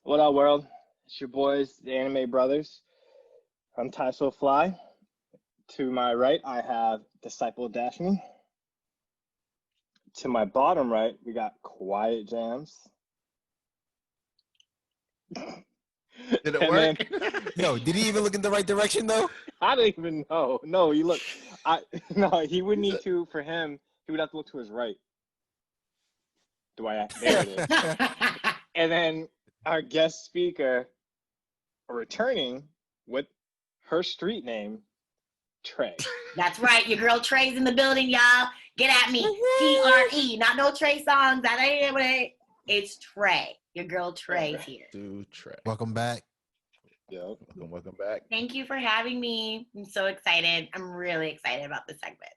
What up, world? It's your boys, the Anime Brothers. I'm Ty So Fly. To my right, I have Disciple Dashme. To my bottom right, we got Quiet Jams. Did it And work? Yo, did he even look in the right direction though? I don't even know. No, you look. No, he would need to. For him, he would have to look to his right. There it is. And then our guest speaker, returning with her street name, Trey. That's right. Your girl Trey's in the building, y'all. Get at me. T-R-E. Not no Trey songs. That ain't it. It's Trey. Your girl Trey's here. Dude, Trey. Welcome back. Yep. Welcome back. Thank you for having me. I'm so excited. I'm really excited about this segment.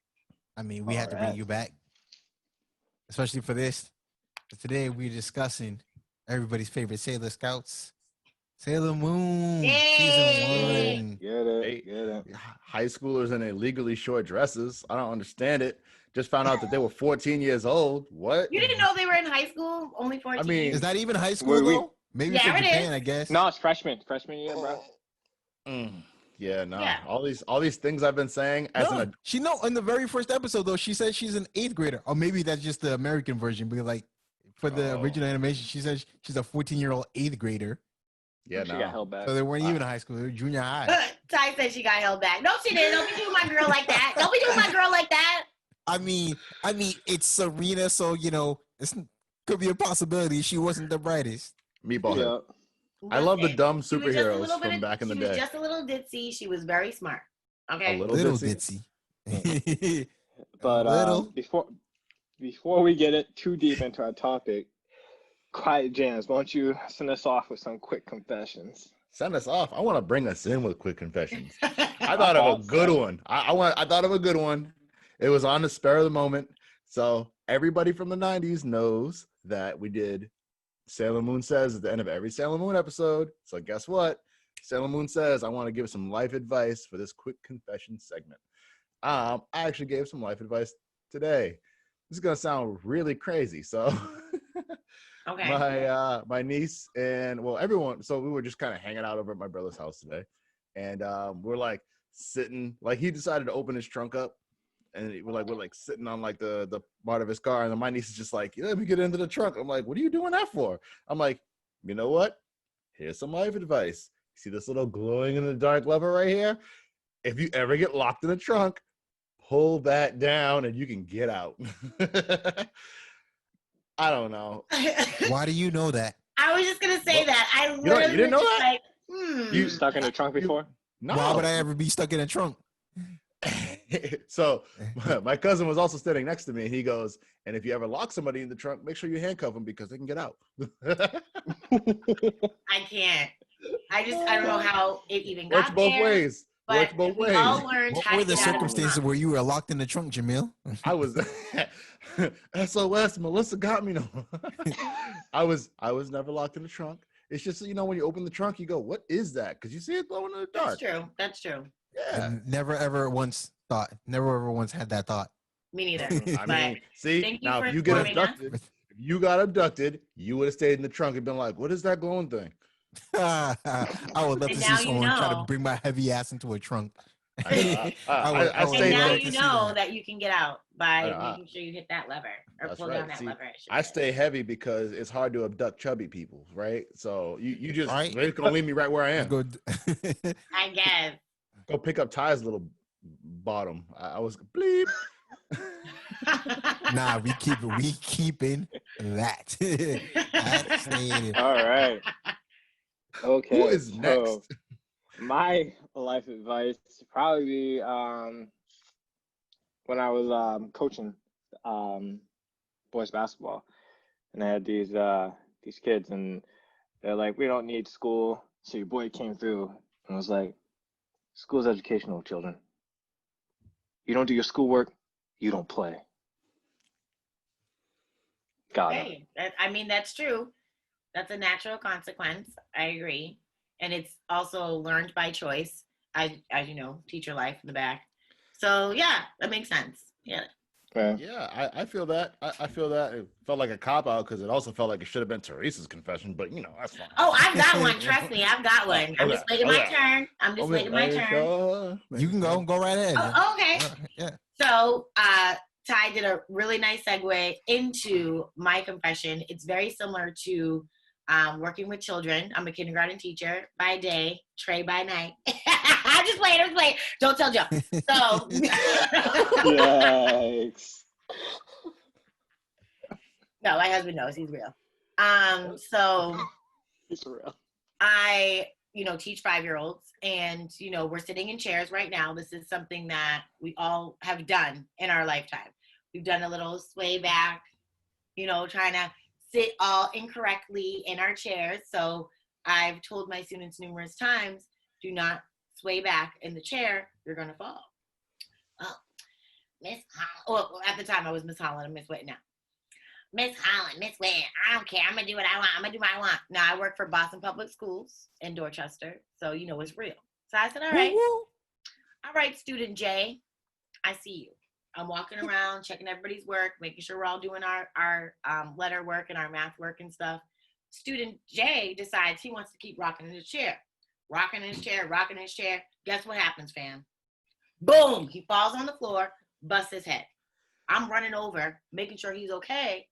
I mean, we had to bring you back, especially for this. Today we're discussing everybody's favorite Sailor Scouts, Sailor Moon, Yay! season 1. Get it. High schoolers in illegally short dresses. I don't understand it. Just found out that they were 14 years old. What? You didn't know they were in high school? Only 14? I mean, Is that even high school though? Maybe Yeah, for it Japan, is. I guess. No, it's freshman year, bro. Yeah, no. Yeah. All these things I've been saying as No, she in the very first episode though, she said she's an 8th grader, or maybe that's just the American version. Because like for the original animation, she said she's a 14-year-old 8th grader. Yeah, She got held back. So they weren't even in high school; they were junior high. Ty said she got held back. No, she didn't. Don't be doing my girl like that. Don't be doing my girl like that. I mean, it's Serena, so it could be a possibility she wasn't the brightest. Meatball head. Yep. I love the Listen, dumb she was just a superheroes little bit from back in the She day. was just a little ditzy. She was very smart. Okay. A little ditzy. But Little. before we get it too deep into our topic, Quiet Jams, why don't you send us off with some quick confessions? Send us off. I want to bring us in with quick confessions. I thought of a good one. I thought of a good one. It was on the spur of the moment. So everybody from the 90s knows that we did Sailor Moon Says at the end of every Sailor Moon episode. So guess what? Sailor Moon Says, I want to give some life advice for this quick confession segment. I actually gave some life advice today. This is going to sound really crazy. So Okay. my niece and everyone, so we were just kind of hanging out over at my brother's house today. And we're like sitting, like he decided to open his trunk up. And we're like sitting on like the part of his car, and then my niece is just like, let me get into the trunk. I'm like, what are you doing that for? I'm like, you know what? Here's some life advice. See this little glowing in the dark lever right here? If you ever get locked in the trunk, pull that down and you can get out. I don't know. Why do you know that? I was just gonna say that. I literally you didn't know was that? like, You stuck in the trunk before? No. Why would I ever be stuck in a trunk? So my cousin was also standing next to me, and he goes, and if you ever lock somebody in the trunk, make sure you handcuff them because they can get out. I can't. I don't know how it even got Works both there. ways. Works But both we ways. all learned What how were to the get out of circumstances trunk. where you were locked in the trunk, Jamil? I was SOS. Melissa got me. No, I was never locked in the trunk. It's just when you open the trunk, you go, "What is that?" Because you see it glowing in the dark. That's true. Yeah. And never ever once had that thought. Me neither. I But mean, see, thank you now for if you get informing us. abducted, if you got abducted, you would have stayed in the trunk and been like, "What is that glowing thing?" I would love And to now see you someone try to know. bring my heavy ass into a trunk. I And stayed now love you to see know that. that you can get out by I- making sure you hit that lever or That's pull right. down that See, lever. I stay heavy because it's hard to abduct chubby people, right? So you just Right. they're gonna leave me right where I am. Go. I guess. Go pick up Ty's little bottom. I was bleep. Nah, we keeping that. That stayed. All right. Okay. Who is so next? my life advice would probably be when I was coaching boys basketball, and I had these kids, and they're like, "We don't need school." So your boy came through and was like, "School's educational, children. You don't do your schoolwork, you don't play." Got it. Hey, I mean, that's true. That's a natural consequence. I agree. And it's also learned by choice, as you know, teacher life in the back. So, yeah, that makes sense. Yeah. Yeah, I feel that. I feel that. It felt like a cop out because it also felt like it should have been Teresa's confession, but that's fine. Oh, I've got one. Trust me, I've got one. I'm just waiting my turn. I'm just waiting my turn. Sure. You can go right ahead. Oh, okay. Yeah. So, Ty did a really nice segue into my confession. It's very similar to working with children. I'm a kindergarten teacher by day, Trey by night. I'm just playing. Don't tell Joe. So, Yikes. No, my husband knows. He's real. So He's real. I, teach 5-year-olds, and, we're sitting in chairs right now. This is something that we all have done in our lifetime. We've done a little sway back, trying to sit all incorrectly in our chairs. So I've told my students numerous times, do not sway back in the chair. You're going to fall. Oh, Miss Holland. Well, at the time I was Miss Holland. I'm Miss Whit now. Miss Holland, Miss Whit, I don't care. I'm going to do what I want. I'm going to do what I want. Now, I work for Boston Public Schools in Dorchester, so it's real. So I said, all right. All right, student J, I see you. I'm walking around, checking everybody's work, making sure we're all doing our letter work and our math work and stuff. Student J decides he wants to keep rocking in his chair. Rocking in his chair. Guess what happens, fam? Boom! He falls on the floor, busts his head. I'm running over, making sure he's okay.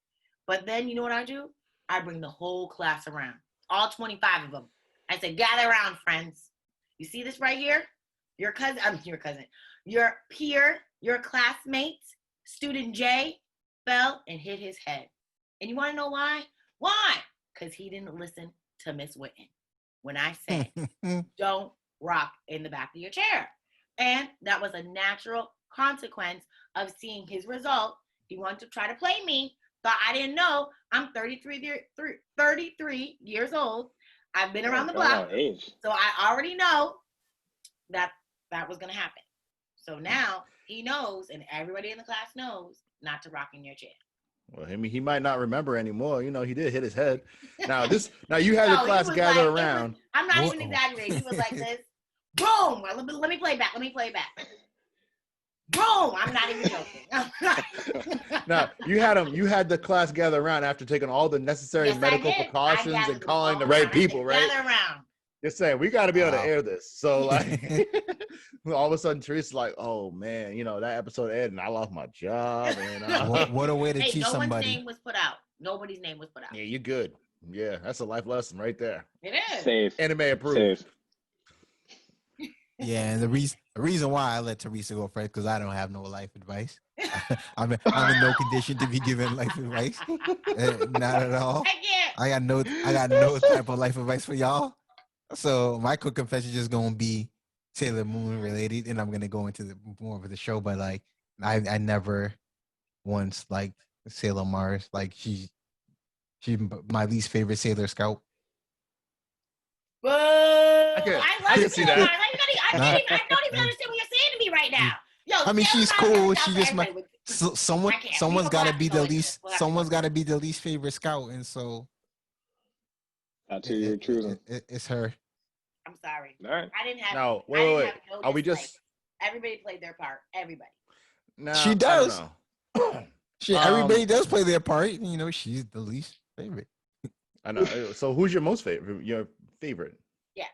But then, you know what I do? I bring the whole class around, all 25 of them. I say, gather around, friends. You see this right here? Your peer, your classmate, student J, fell and hit his head. And you want to know why? Why? Because he didn't listen to Miss Whitten when I said, don't rock in the back of your chair. And that was a natural consequence of seeing his result. He wanted to try to play me, but I didn't know. I'm 33 years old. I've been around the block. So I already know that was going to happen. So now he knows, and everybody in the class knows, not to rock in your chair. Well, he might not remember anymore. He did hit his head. Now you had the class gather around. I'm not even exaggerating. He was like this. Boom! Let me play back. Boom! I'm not even joking. Now you had the class gather around after taking all the necessary medical precautions and calling the right people, right? Gather around. Just saying, we got to be able to air this. So all of a sudden, Teresa's like, "Oh man, that episode aired, and I lost my job." And what a way to teach somebody. Nobody's name was put out. Nobody's name was put out. Yeah, you're good. Yeah, that's a life lesson right there. It is. Safe. Anime approved. Safe. Yeah, and the reason why I let Theresa go first because I don't have no life advice. I'm in no condition to be giving life advice. Not at all. I got no type of life advice for y'all. So my quick confession is just gonna be Sailor Moon related, and I'm gonna go into more of the show. But I never once liked Sailor Mars. She's my least favorite Sailor Scout. I can see that. I don't even understand what you're saying to me right now. Yo, I mean, she's cool. She just someone's got to be the least. Someone's got to be the least favorite Scout, and so that's who you're choosing. It's her. I'm sorry. All right. I didn't have. No, wait. Are we just? Everybody played their part. Everybody. No, she does. Everybody does play their part. She's the least favorite. I know. So who's your most favorite? Your favorite? Yeah.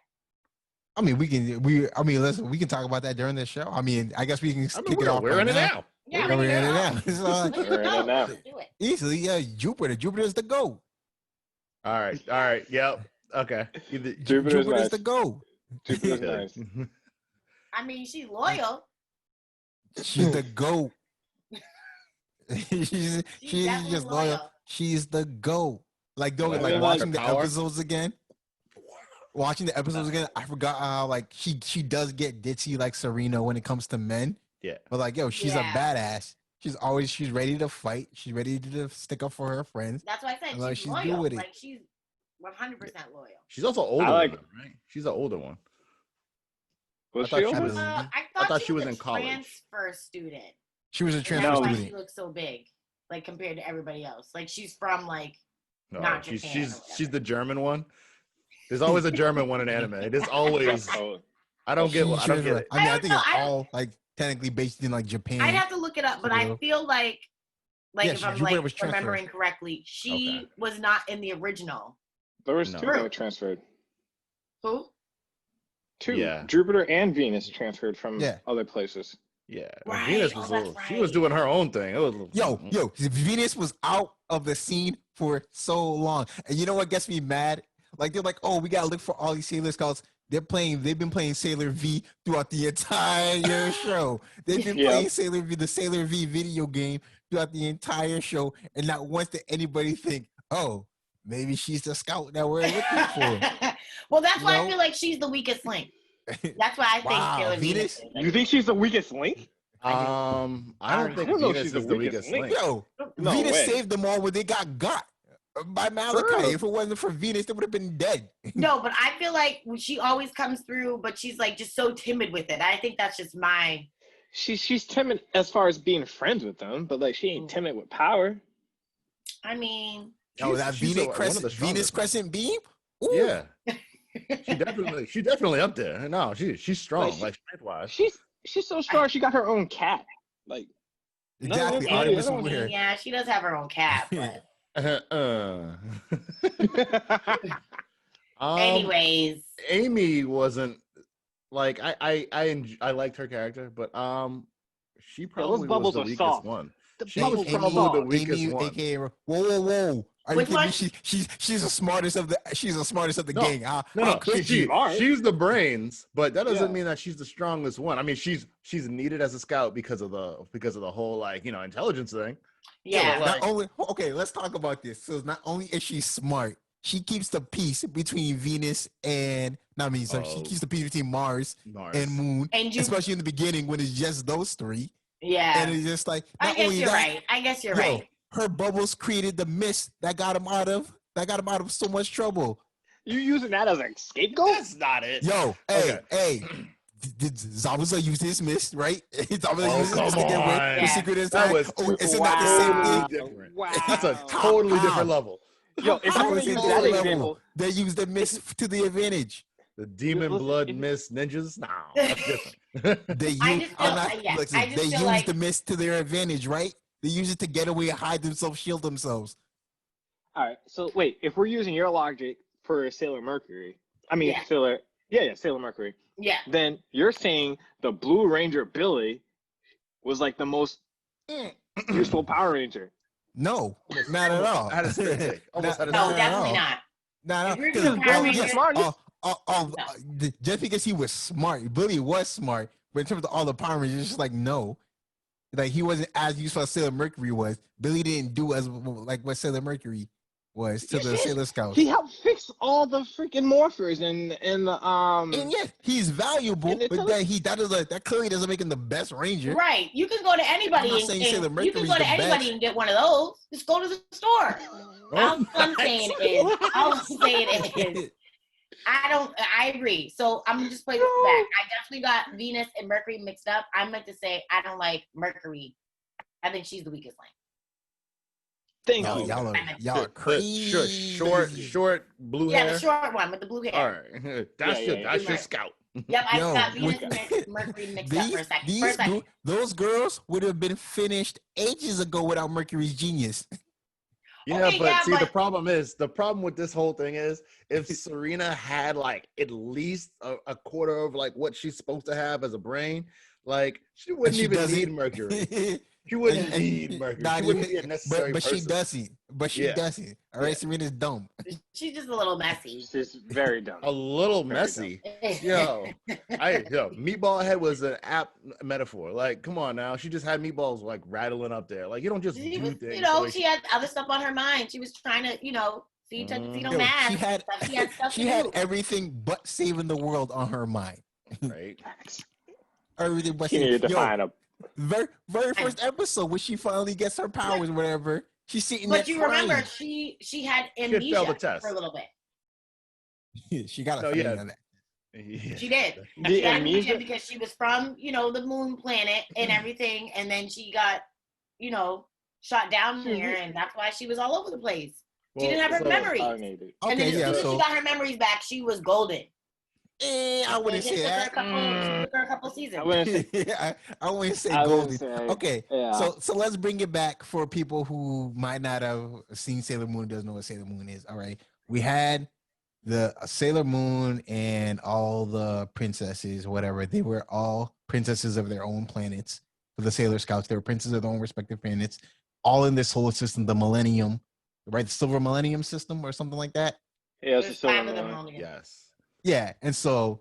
I mean, listen, we can talk about that during this show. I mean, I guess we can kick it off. We're in it now. Yeah, we're in it We're now. in it now. Do it. Easily, yeah. Jupiter's the GOAT. All right. Yep. Okay. Jupiter's the GOAT. Jupiter's nice. I mean, she's loyal. She's the GOAT. she's just loyal. She's the GOAT. Watching the episodes again. I forgot how she does get ditzy like Serena when it comes to men. Yeah. But she's a badass. She's ready to fight. She's ready to stick up for her friends. That's why I said she's loyal. good with it. She's 100% loyal. She's also older. Right? She's an older one. Was she older? I thought she was in college. Transfer student. She was a transfer student. student. She looks so big, compared to everybody else. She's from No, not Japan. She's the German one. There's always a German one in anime. It is always. I don't get it. I mean, I think it's all technically based in like Japan. I'd have to look it up, but I feel like Yeah, if I'm Jupiter like was transferred. remembering correctly, she was not in the original. There was two that were transferred. Who? Two. Yeah. Jupiter and Venus transferred from other places. Yeah. Right. Venus was she was doing her own thing. It was yo, Venus was out of the scene for so long. And you know what gets me mad? Like they're like, oh, we gotta look for all these Sailor Scouts. They've been playing Sailor V throughout the entire show. They've been playing Sailor V, the Sailor V video game throughout the entire show, and not once did anybody think, oh, maybe she's the scout that we're looking for. Well, that's why I feel like she's the weakest link. That's why I think Sailor Venus. You think she's the weakest link? I don't think Venus is the weakest link. Yo, Venus saved them all when they got by Malachi. If it wasn't for Venus, they would have been dead. No, but I feel like she always comes through, but she's like just so timid with it. I think that's just my. She's timid as far as being friends with them, but like she ain't timid with power. I mean, that Venus Crescent beam. Ooh. Yeah, she definitely up there. No, she's strong, like strength wise. She's so strong. She got her own cat. Like exactly. Yeah, she does have her own cat. But... Anyways, Amy wasn't like I liked her character, but she probably was the weakest one. She was probably the weakest one. AKA, whoa. Are you kidding me? She's the smartest of the gang. No, she's the brains, but that doesn't mean that she's the strongest one. I mean, she's needed as a scout because of the whole like intelligence thing. Yeah. Let's talk about this. So not only is she smart, she keeps the peace between Venus and she keeps the peace between Mars and Moon, especially in the beginning when it's just those three. Yeah. And it's just like I guess you're right. Her bubbles created the mist that got him out of so much trouble. You using that as a scapegoat? That's not it. Yo, hey. Did Zabuza use his mist, right? Zabuza used his mist to get away. The secret is that isn't that the same thing? Wow. That's a totally different level. Yo, if you want to use that example, they use the mist to the advantage. The demon blood mist ninjas? No, that's different. They use the mist to their advantage, right? They use it to get away, hide themselves, shield themselves. All right. So wait, if we're using your logic for Sailor Mercury, Sailor Mercury. Yeah. Then you're saying the Blue Ranger Billy was like the most useful Power Ranger. No, not at all. Definitely not. Just because he was smart, Billy was smart, but in terms of all the Power Rangers, it's just like no. Like he wasn't as useful as Sailor Mercury was. Billy didn't do as like what Sailor Mercury was to the Sailor Scouts. He helped fix all the freaking morphers and the And yeah, he's valuable, but that clearly doesn't make him the best Ranger. Right. You can go to anybody and get one of those. Just go to the store. All I'm saying is I agree. So I'm just playing this back. I definitely got Venus and Mercury mixed up. I meant to say I don't like Mercury. I think she's the weakest link. Thank you. Y'all are crazy. Short blue hair. Yeah, the short one with the blue hair. All right. That's your scout. Yep, I got Venus and Mercury mixed up for a second. Those girls would have been finished ages ago without Mercury's genius. The problem with this whole thing is if Serena had like at least a quarter of like what she's supposed to have as a brain, like she wouldn't even need Mercury. She wouldn't need Mercury. She wouldn't be a necessary person. She doesn't. All right, Serena's dumb. She's just a little messy. She's very dumb. A little messy. Meatball head was an apt metaphor. Like, come on now. She just had meatballs like rattling up there. Like, you don't just do things. She had other stuff on her mind. She was trying to, see no mask. She had everything but saving the world on her mind. Right. Everything but she needed to find a very first episode when she finally gets her powers or whatever. She's sitting there. But you remember she had amnesia for a little bit. She got a feeling on that. Yeah. She did. She had amnesia because she was from, the moon planet and everything, and then she got, shot down here, and that's why she was all over the place. She didn't have her memories. And then as soon as she got her memories back, she was golden. I wouldn't say that. Took her a couple seasons. I wouldn't say. I wouldn't say I wouldn't Goldie. say, Okay, yeah. so let's bring it back for people who might not have seen Sailor Moon, doesn't know what Sailor Moon is. All right, we had the Sailor Moon and all the princesses, whatever. They were all princesses of their own planets. For the Sailor Scouts, they were princesses of their own respective planets, all in this whole system, the Millennium, right? The Silver Millennium system or something like that. Yeah, There's 5 of them only. Yes. Yeah, and so,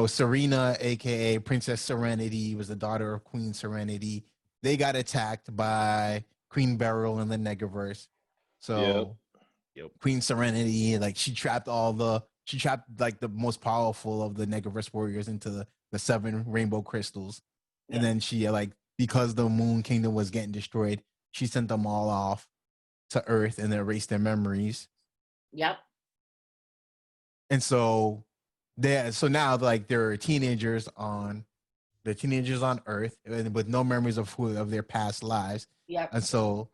Serena, aka Princess Serenity, was the daughter of Queen Serenity. They got attacked by Queen Beryl in the Negaverse. So, Yep. Queen Serenity, like she trapped like the most powerful of the Negaverse warriors into the 7 rainbow crystals, and then she because the Moon Kingdom was getting destroyed, she sent them all off to Earth and erased their memories. Yep. And so now they're teenagers on Earth with no memories of their past lives. Yep. And so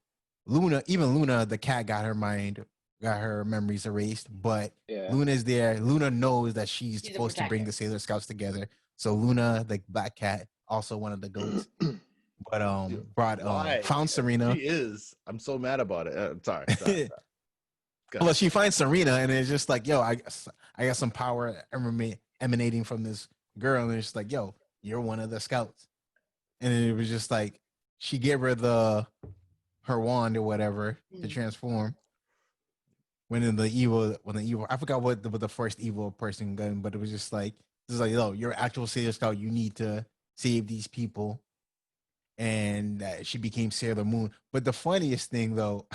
Luna, the cat, got her memories erased, but Luna's there. Luna knows that she's supposed to bring the Sailor Scouts together. So Luna, the black cat, also one of the goats, but found Serena. She is. I'm so mad about it. Sorry. Well, she finds Serena, and it's just like, yo, I got some power emanating from this girl, and it's just like, yo, you're one of the scouts. And it was just like, she gave her her wand or whatever to transform. When the evil, I forgot what the first evil person gun, but it was just like, yo, you're actual Sailor Scout. You need to save these people. And she became Sailor Moon. But the funniest thing, though,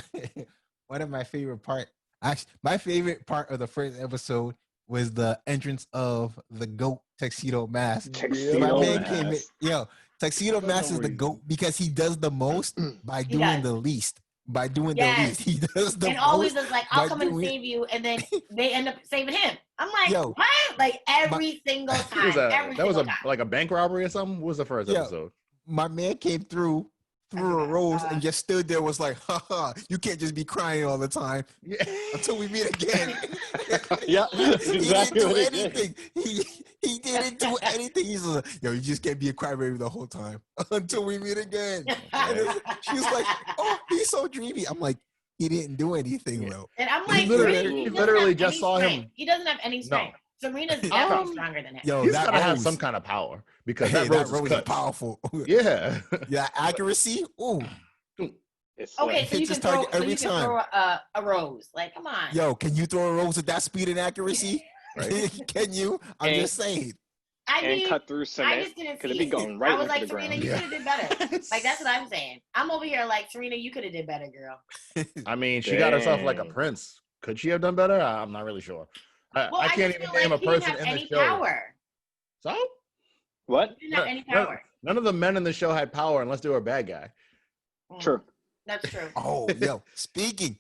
one of my favorite part of the first episode was the entrance of the goat Tuxedo Mask. Tuxedo Mask. Tuxedo Mask is the goat because he does the most by doing the least. By doing the least, he does the most. And always is like, I'll come and save you, and then they end up saving him. I'm like, what? Like every single time. That was like a bank robbery or something. What was the first episode? My man came through a rose and just stood there, was like, haha, you can't just be crying all the time until we meet again. Yeah, he didn't do anything. He didn't do anything. He's like, yo, you just can't be a crybaby the whole time until we meet again. She's like, oh, he's so dreamy. I'm like, he didn't do anything, though. And I'm like, he literally just saw him. He doesn't have any strength. No. Serena's definitely stronger than him. Yo, he's gotta have some kind of power because that rose is powerful. Yeah. Yeah, accuracy. Ooh. Okay, so you can throw a rose. Like, come on. Yo, can you throw a rose at that speed and accuracy? Right? Can you? I'm just saying. Cut through cement. Could it be going right? I was like, the Serena, ground. you could have did better. Like, that's what I'm saying. I'm over here like, Serena, you could have did better, girl. I mean, she got herself like a prince. Could she have done better? I'm not really sure. I can't even name a person in the show. Power. So? What? He didn't have any power. None of the men in the show had power unless they were a bad guy. True. That's true. Oh, yo, speaking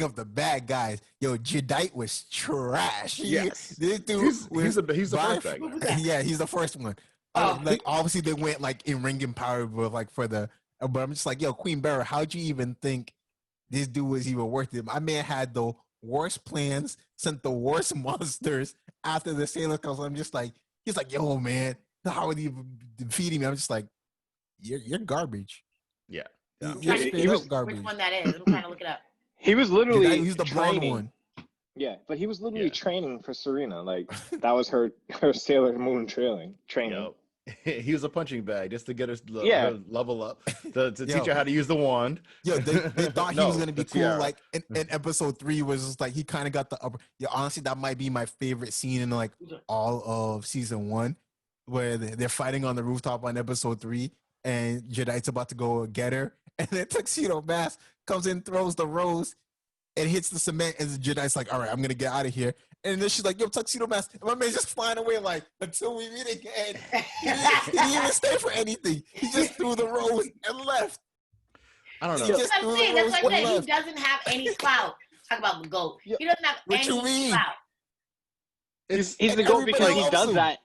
of the bad guys, yo, Jadite was trash. Yes. This dude he's the first bad guy. Yeah, he's the first one. Like, obviously they went like in ring and power, but like but I'm just like, yo, Queen Beryl, how'd you even think this dude was even worth it? My man had the worst plans, sent the worst monsters after the Sailor Council. I'm just like, he's like, yo, man, how are you defeating me? I'm just like, you're garbage. Yeah. He was garbage. Which one that is? I'm trying to look it up. He was literally he's the blonde one. Yeah, but he was literally training for Serena. Like, that was her Sailor Moon training. Yo, he was a punching bag just to get her level up, to teach her how to use the wand. Yo, they thought he was going to be cool. Like, in episode 3 was just like, he kind of got the upper. Yeah, honestly, that might be my favorite scene in like all of season 1, where they're fighting on the rooftop on episode 3, and Jadite's about to go get her. And then Tuxedo Mask comes in, throws the rose, and hits the cement. And Jadite's like, all right, I'm going to get out of here. And then she's like, yo, Tuxedo Mask. And my man's just flying away like, until we meet again. He didn't even stay for anything. He just threw the rose and left. I don't know. That's what I'm saying. He doesn't have any clout. Talk about the GOAT. He doesn't have any clout. He's the GOAT because he does that.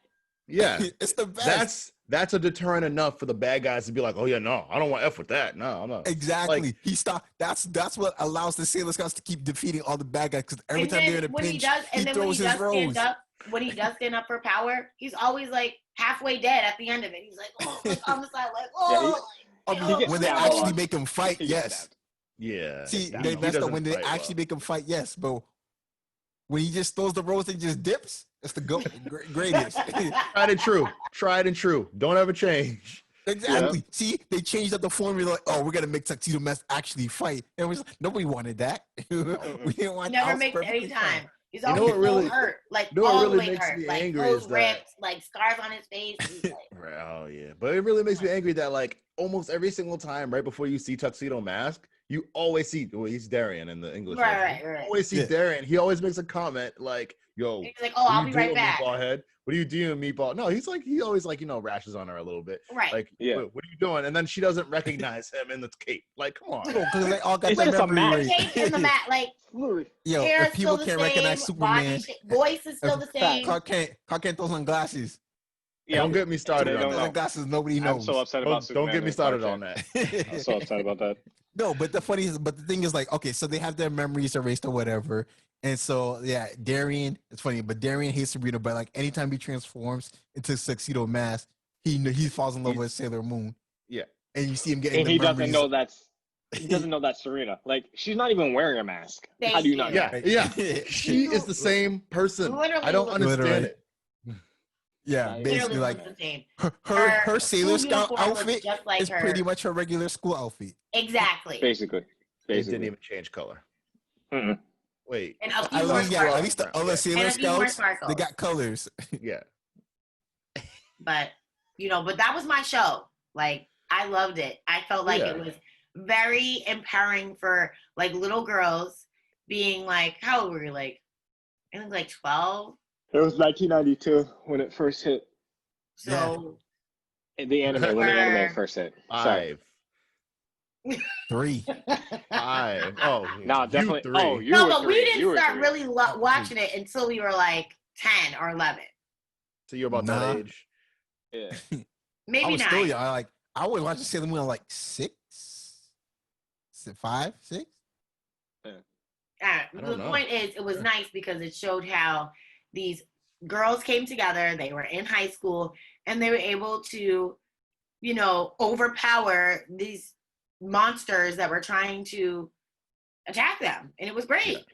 Yeah. It's the best. That's a deterrent enough for the bad guys to be like, oh yeah, no, I don't want F with that. No, I'm not. Exactly. Like, he stopped. That's what allows the Sailor Scouts to keep defeating all the bad guys, because every time they're in a pinch, he throws his rose. when he does stand up for power, he's always like halfway dead at the end of it. He's like, oh, like on the side, like, oh. When they actually make him fight, yes. Yeah. See, they messed up when they actually make him fight, yes. But when he just throws the rose and just dips, it's the greatest. Tried and true. Don't ever change. Exactly. Yep. See, they changed up the formula. Like, oh, we're gonna make Tuxedo Mask actually fight. And nobody wanted that. We didn't want. Never makes any time. He's always so hurt, like all the way hurt, like those rips, like scars on his face. Oh yeah, but it really makes me angry that like almost every single time, right before you see Tuxedo Mask, you always see he's Darian in the English. Right. Always see Darian. He always makes a comment like, "Yo, he's like, oh, I'll be right back." Meatball head. What are you doing, Meatball? No, he always like, rashes on her a little bit. Right. Like, what are you doing? And then she doesn't recognize him in the cape. Like, come on. Because they all got the cape in the mat, like, yo, if people can't recognize Superman, voice is still the same. Clark Kent throw on glasses. Yeah, don't get me started on that. Glasses, nobody knows. I'm so upset about Superman. Don't get me started on that. I'm so upset about that. No, but the thing is, like, okay, so they have their memories erased or whatever. And so, yeah, Darian, it's funny, but Darian hates Sabrina, but like anytime he transforms into Tuxedo Mask, he falls in love with Sailor Moon. Yeah. And you see him getting he doesn't know that's Serena. Like, she's not even wearing a mask. How do you not know? Yeah. She is the same person. I don't understand it. Yeah, basically like her Sailor Scout outfit is pretty much her regular school outfit. Exactly. Basically. It didn't even change color. Mm-mm. Wait. And at least the other Sailor Scouts, they got colors. Yeah. But that was my show. Like, I loved it. I felt like it was very empowering for like little girls being like, how old were you? Like, I think like 12. It was 1992 when it first hit. So the anime first hit. 5. 3. 5. Oh, no, definitely. 3. Oh, but we didn't start really watching it until we were like 10 or 11. So you're about that age. Yeah. Maybe I was 9. Still young. I was watching Sailor Moon like 6, 5, 6. The point is, it was nice because it showed how these girls came together. They were in high school and they were able to, overpower these monsters that were trying to attack them. And it was great.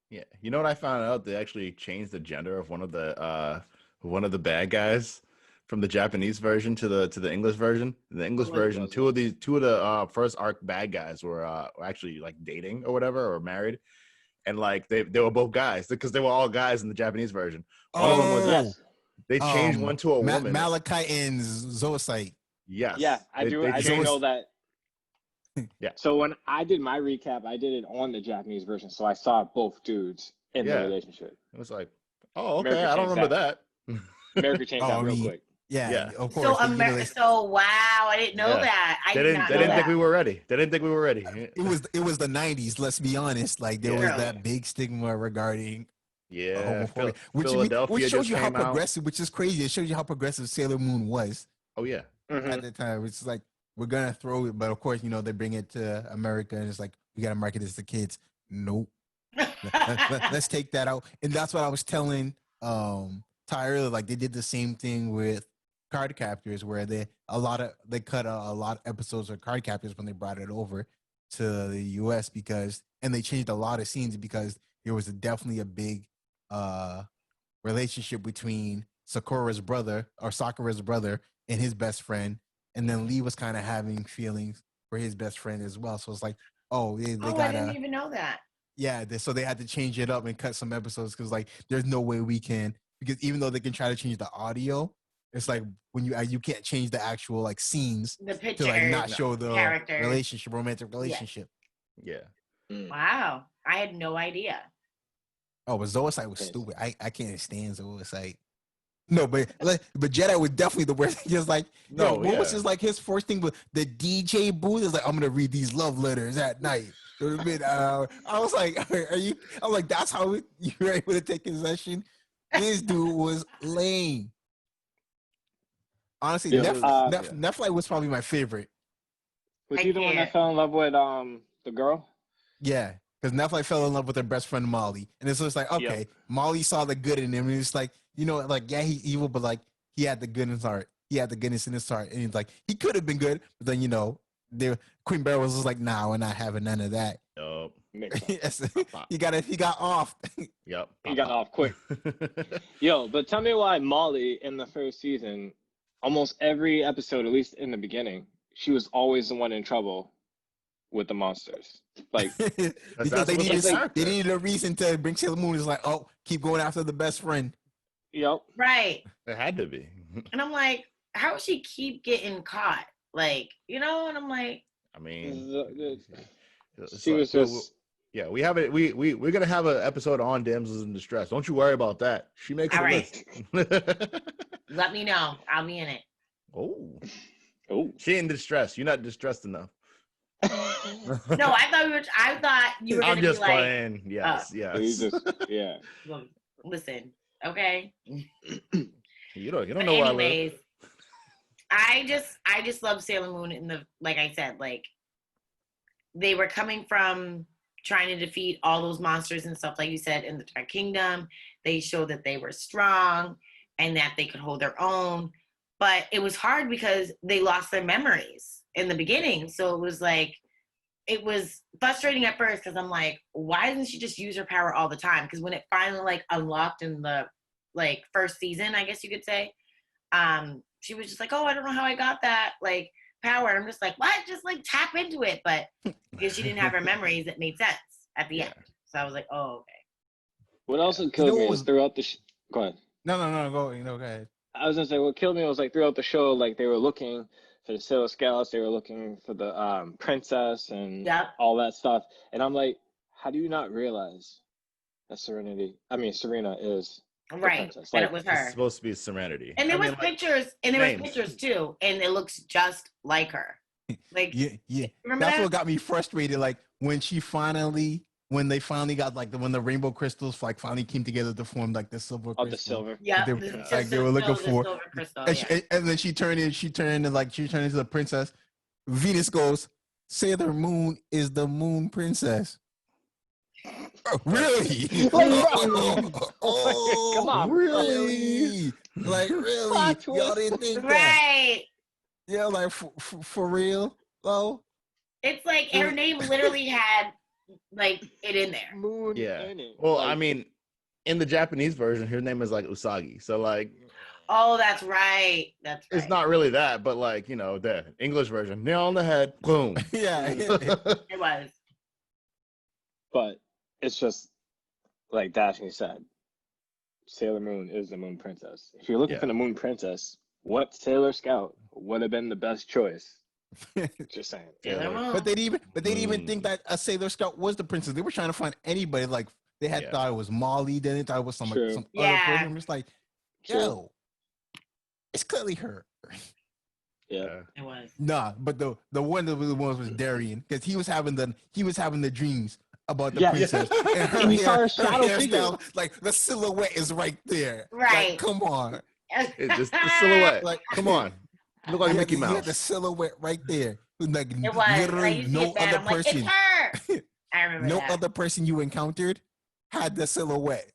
Yeah. You know what I found out? They actually changed the gender of one of the bad guys from the Japanese version to the English version. In the English version, two of the first arc bad guys were actually like dating or whatever, or married. And like they were both guys because they were all guys in the Japanese version. One of them was they changed one to a woman. Malachite and Zoisite. Yes. Yeah, I do know that. Yeah. So when I did my recap, I did it on the Japanese version, so I saw both dudes in the relationship. It was like, oh, okay, I don't remember that. America changed that real quick. Yeah, of course. So wow, I didn't know that. They didn't think we were ready. They didn't think we were ready. It was the 90s. Let's be honest. Like there was that big stigma regarding homophobia, which shows you how progressive. Which is crazy. It shows you how progressive Sailor Moon was. Oh yeah. At the time, it's like we're gonna throw it, but of course, they bring it to America, and it's like we gotta market this to kids. Nope. Let's take that out, and that's what I was telling Ty earlier. Like they did the same thing with Card Captors, where they cut a lot of episodes of Card Captors when they brought it over to the US and they changed a lot of scenes because there was definitely a big relationship between Sakura's brother and his best friend, and then Lee was kind of having feelings for his best friend as well. So it's like, they gotta. I didn't even know that. Yeah, so they had to change it up and cut some episodes because like there's no way we can, because even though they can try to change the audio, it's like when you can't change the actual like scenes to like not show the character romantic relationship. Yeah. Wow, I had no idea. Oh, but Zoisite was stupid. I can't stand Zoisite. No, but Jedi was definitely the worst. Just like what was just like his first thing with the DJ booth is like, I'm gonna read these love letters at night. I was like, are you? I'm like, that's how you were able to take possession. This dude was lame. Honestly, Netflix was probably my favorite. Was he the one that fell in love with the girl? Yeah. because Nephi fell in love with her best friend Molly, and it's just like, okay, Molly saw the good in him, and it's like, like, yeah, he's evil, but like he had the goodness heart. He had the goodness in his heart, and he's like, he could have been good, but then Queen Bear was just like, nah, we're not having none of that. Yes, he got off. Yep. He got off quick. Yo, but tell me why Molly in the first season, almost every episode, at least in the beginning, she was always the one in trouble with the monsters. Like because they needed a reason to bring Sailor Moon. It's like, oh, keep going after the best friend. Yep. Right. It had to be. And I'm like, how does she keep getting caught? Like, and I'm like, I mean, she was just. Yeah, we have it. We're gonna have an episode on damsels in distress. Don't you worry about that. She makes a list. Let me know. I'll be in it. Oh, she in distress. You're not distressed enough. No, I thought you were. I'm just playing. Yes. Yeah. Listen, okay. You don't know why. Anyways, I just love Sailor Moon in the, like I said, like they were coming from trying to defeat all those monsters and stuff, like you said, in the Dark Kingdom. They showed that they were strong and that they could hold their own. But it was hard because they lost their memories in the beginning. So it was frustrating at first because I'm like, why doesn't she just use her power all the time? Because when it finally like unlocked in the like first season, I guess you could say, she was just like, oh, I don't know how I got that like power. And I'm just like, what? Just like tap into it. But because she didn't have her memories, it made sense at the end. So I was like, oh, okay. What also killed me was throughout the go ahead. No, go ahead. I was gonna say what killed me was like throughout the show, like they were looking for the Sailor Scouts, they were looking for the princess and all that stuff. And I'm like, how do you not realize that Serena is right? Like, it was her. It's supposed to be Serenity. And there was pictures, and there was pictures too, and it looks just like her. Like yeah. That's what got me frustrated. Like when they finally got like when the rainbow crystals like finally came together to form like the silver. Oh, the silver. Yeah, they were looking for. Crystal, and then she turned into the princess. Venus goes, Sailor Moon is the Moon Princess. Really? Oh, come on, really? Like really? Y'all didn't think that? Right? Yeah, like for real though. It's like her name literally had like it in there. Moon. Yeah. Well, I mean, in the Japanese version, her name is like Usagi. So like. Oh, that's right. It's not really that, but like the English version, nail on the head, boom. Yeah. It was. But it's just like Daphne said, Sailor Moon is the Moon Princess. If you're looking for the Moon Princess, what Sailor Scout would have been the best choice? Just saying. But they didn't even think that a Sailor Scout was the princess. They were trying to find anybody. Like they had thought it was Molly. Then they thought it was some other person. I'm just like, yo, it's clearly her. Yeah, it was. Nah, but the one that was Darian because he was having the dreams about the princess. And her hairstyle, like the silhouette is right there. Right. Like, come on. It's just the silhouette. Like, come on. Look like Mickey Mouse. He had the silhouette right there. Like it was. Literally no other person. Like, it's her. I remember no other person you encountered had the silhouette.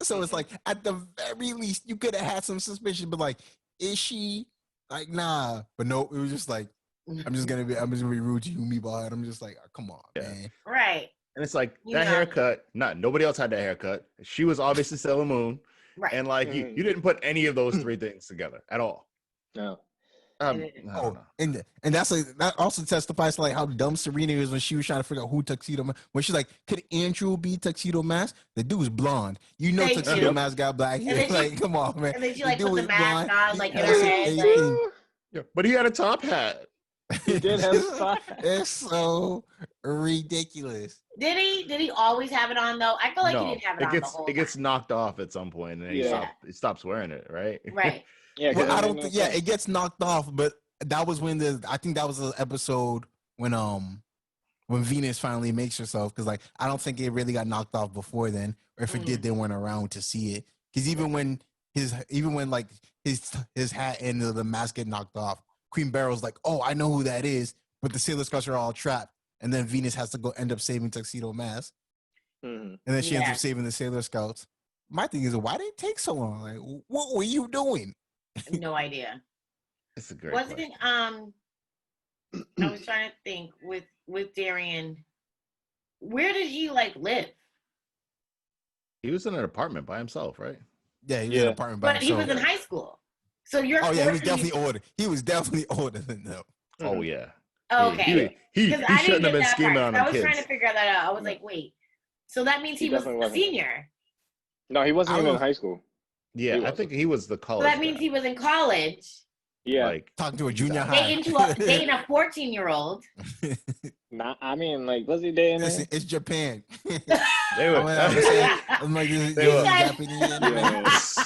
So it's like at the very least you could have had some suspicion, but like, is she? Like, nah. But no, it was just like, I'm just gonna be rude to you, Meatball. And I'm just like, oh, come on, man. Right. And it's like that haircut. Nobody else had that haircut. She was obviously Sailor Moon. Right. And like you didn't put any of those three things together at all. No. And that's like that also testifies to like how dumb Serena is when she was trying to figure out who Tuxedo Mask. When she's like, could Andrew be Tuxedo Mask? The dude's blonde. Tuxedo Mask got black hair. Like, come on, man. And then she like put the mask on, like in her head. Like... Yeah, but he had a top hat. He did have a top hat. It's so ridiculous. Did he always have it on though? I feel like he didn't have it on the whole time. It gets knocked off at some point, and then he stops wearing it, right? Right. Yeah, well, I don't think. Yeah, it gets knocked off, but that was when I think that was the episode when Venus finally makes herself. Because like I don't think it really got knocked off before then, or if it did, they weren't around to see it. Because even when his hat and the mask get knocked off, Queen Barrel's like, oh, I know who that is, but the Sailor Scouts are all trapped, and then Venus has to go end up saving Tuxedo Mask. Mhm. And then she ends Yeah. up saving the Sailor Scouts. My thing is, why did it take so long? Like, what were you doing? No idea. It's a great Wasn't question. I was trying to think with Darian. Where did he like live? He was in an apartment by himself, right? Yeah, he was in an Yeah. apartment by But he himself. was in high school. So you're Oh yeah, he was forcing me- definitely older. He was definitely older than them. Oh Mhm. yeah. Oh, He okay. he Because he I shouldn't didn't have get been that scheming part. on I them was trying to kids. figure that out. I was No. like, wait. So that means He he was definitely a wasn't. senior. No, he wasn't I even in was high school. Yeah, He I wasn't. think he was the So college that means guy. he was in college, Yeah. Like talking to a junior exactly. high. dating a 14-year-old. Not. I mean, like, was he dating Listen, her? it's Japan. They were I'm saying, I'm like, this They is were- Japanese anime. Yeah. so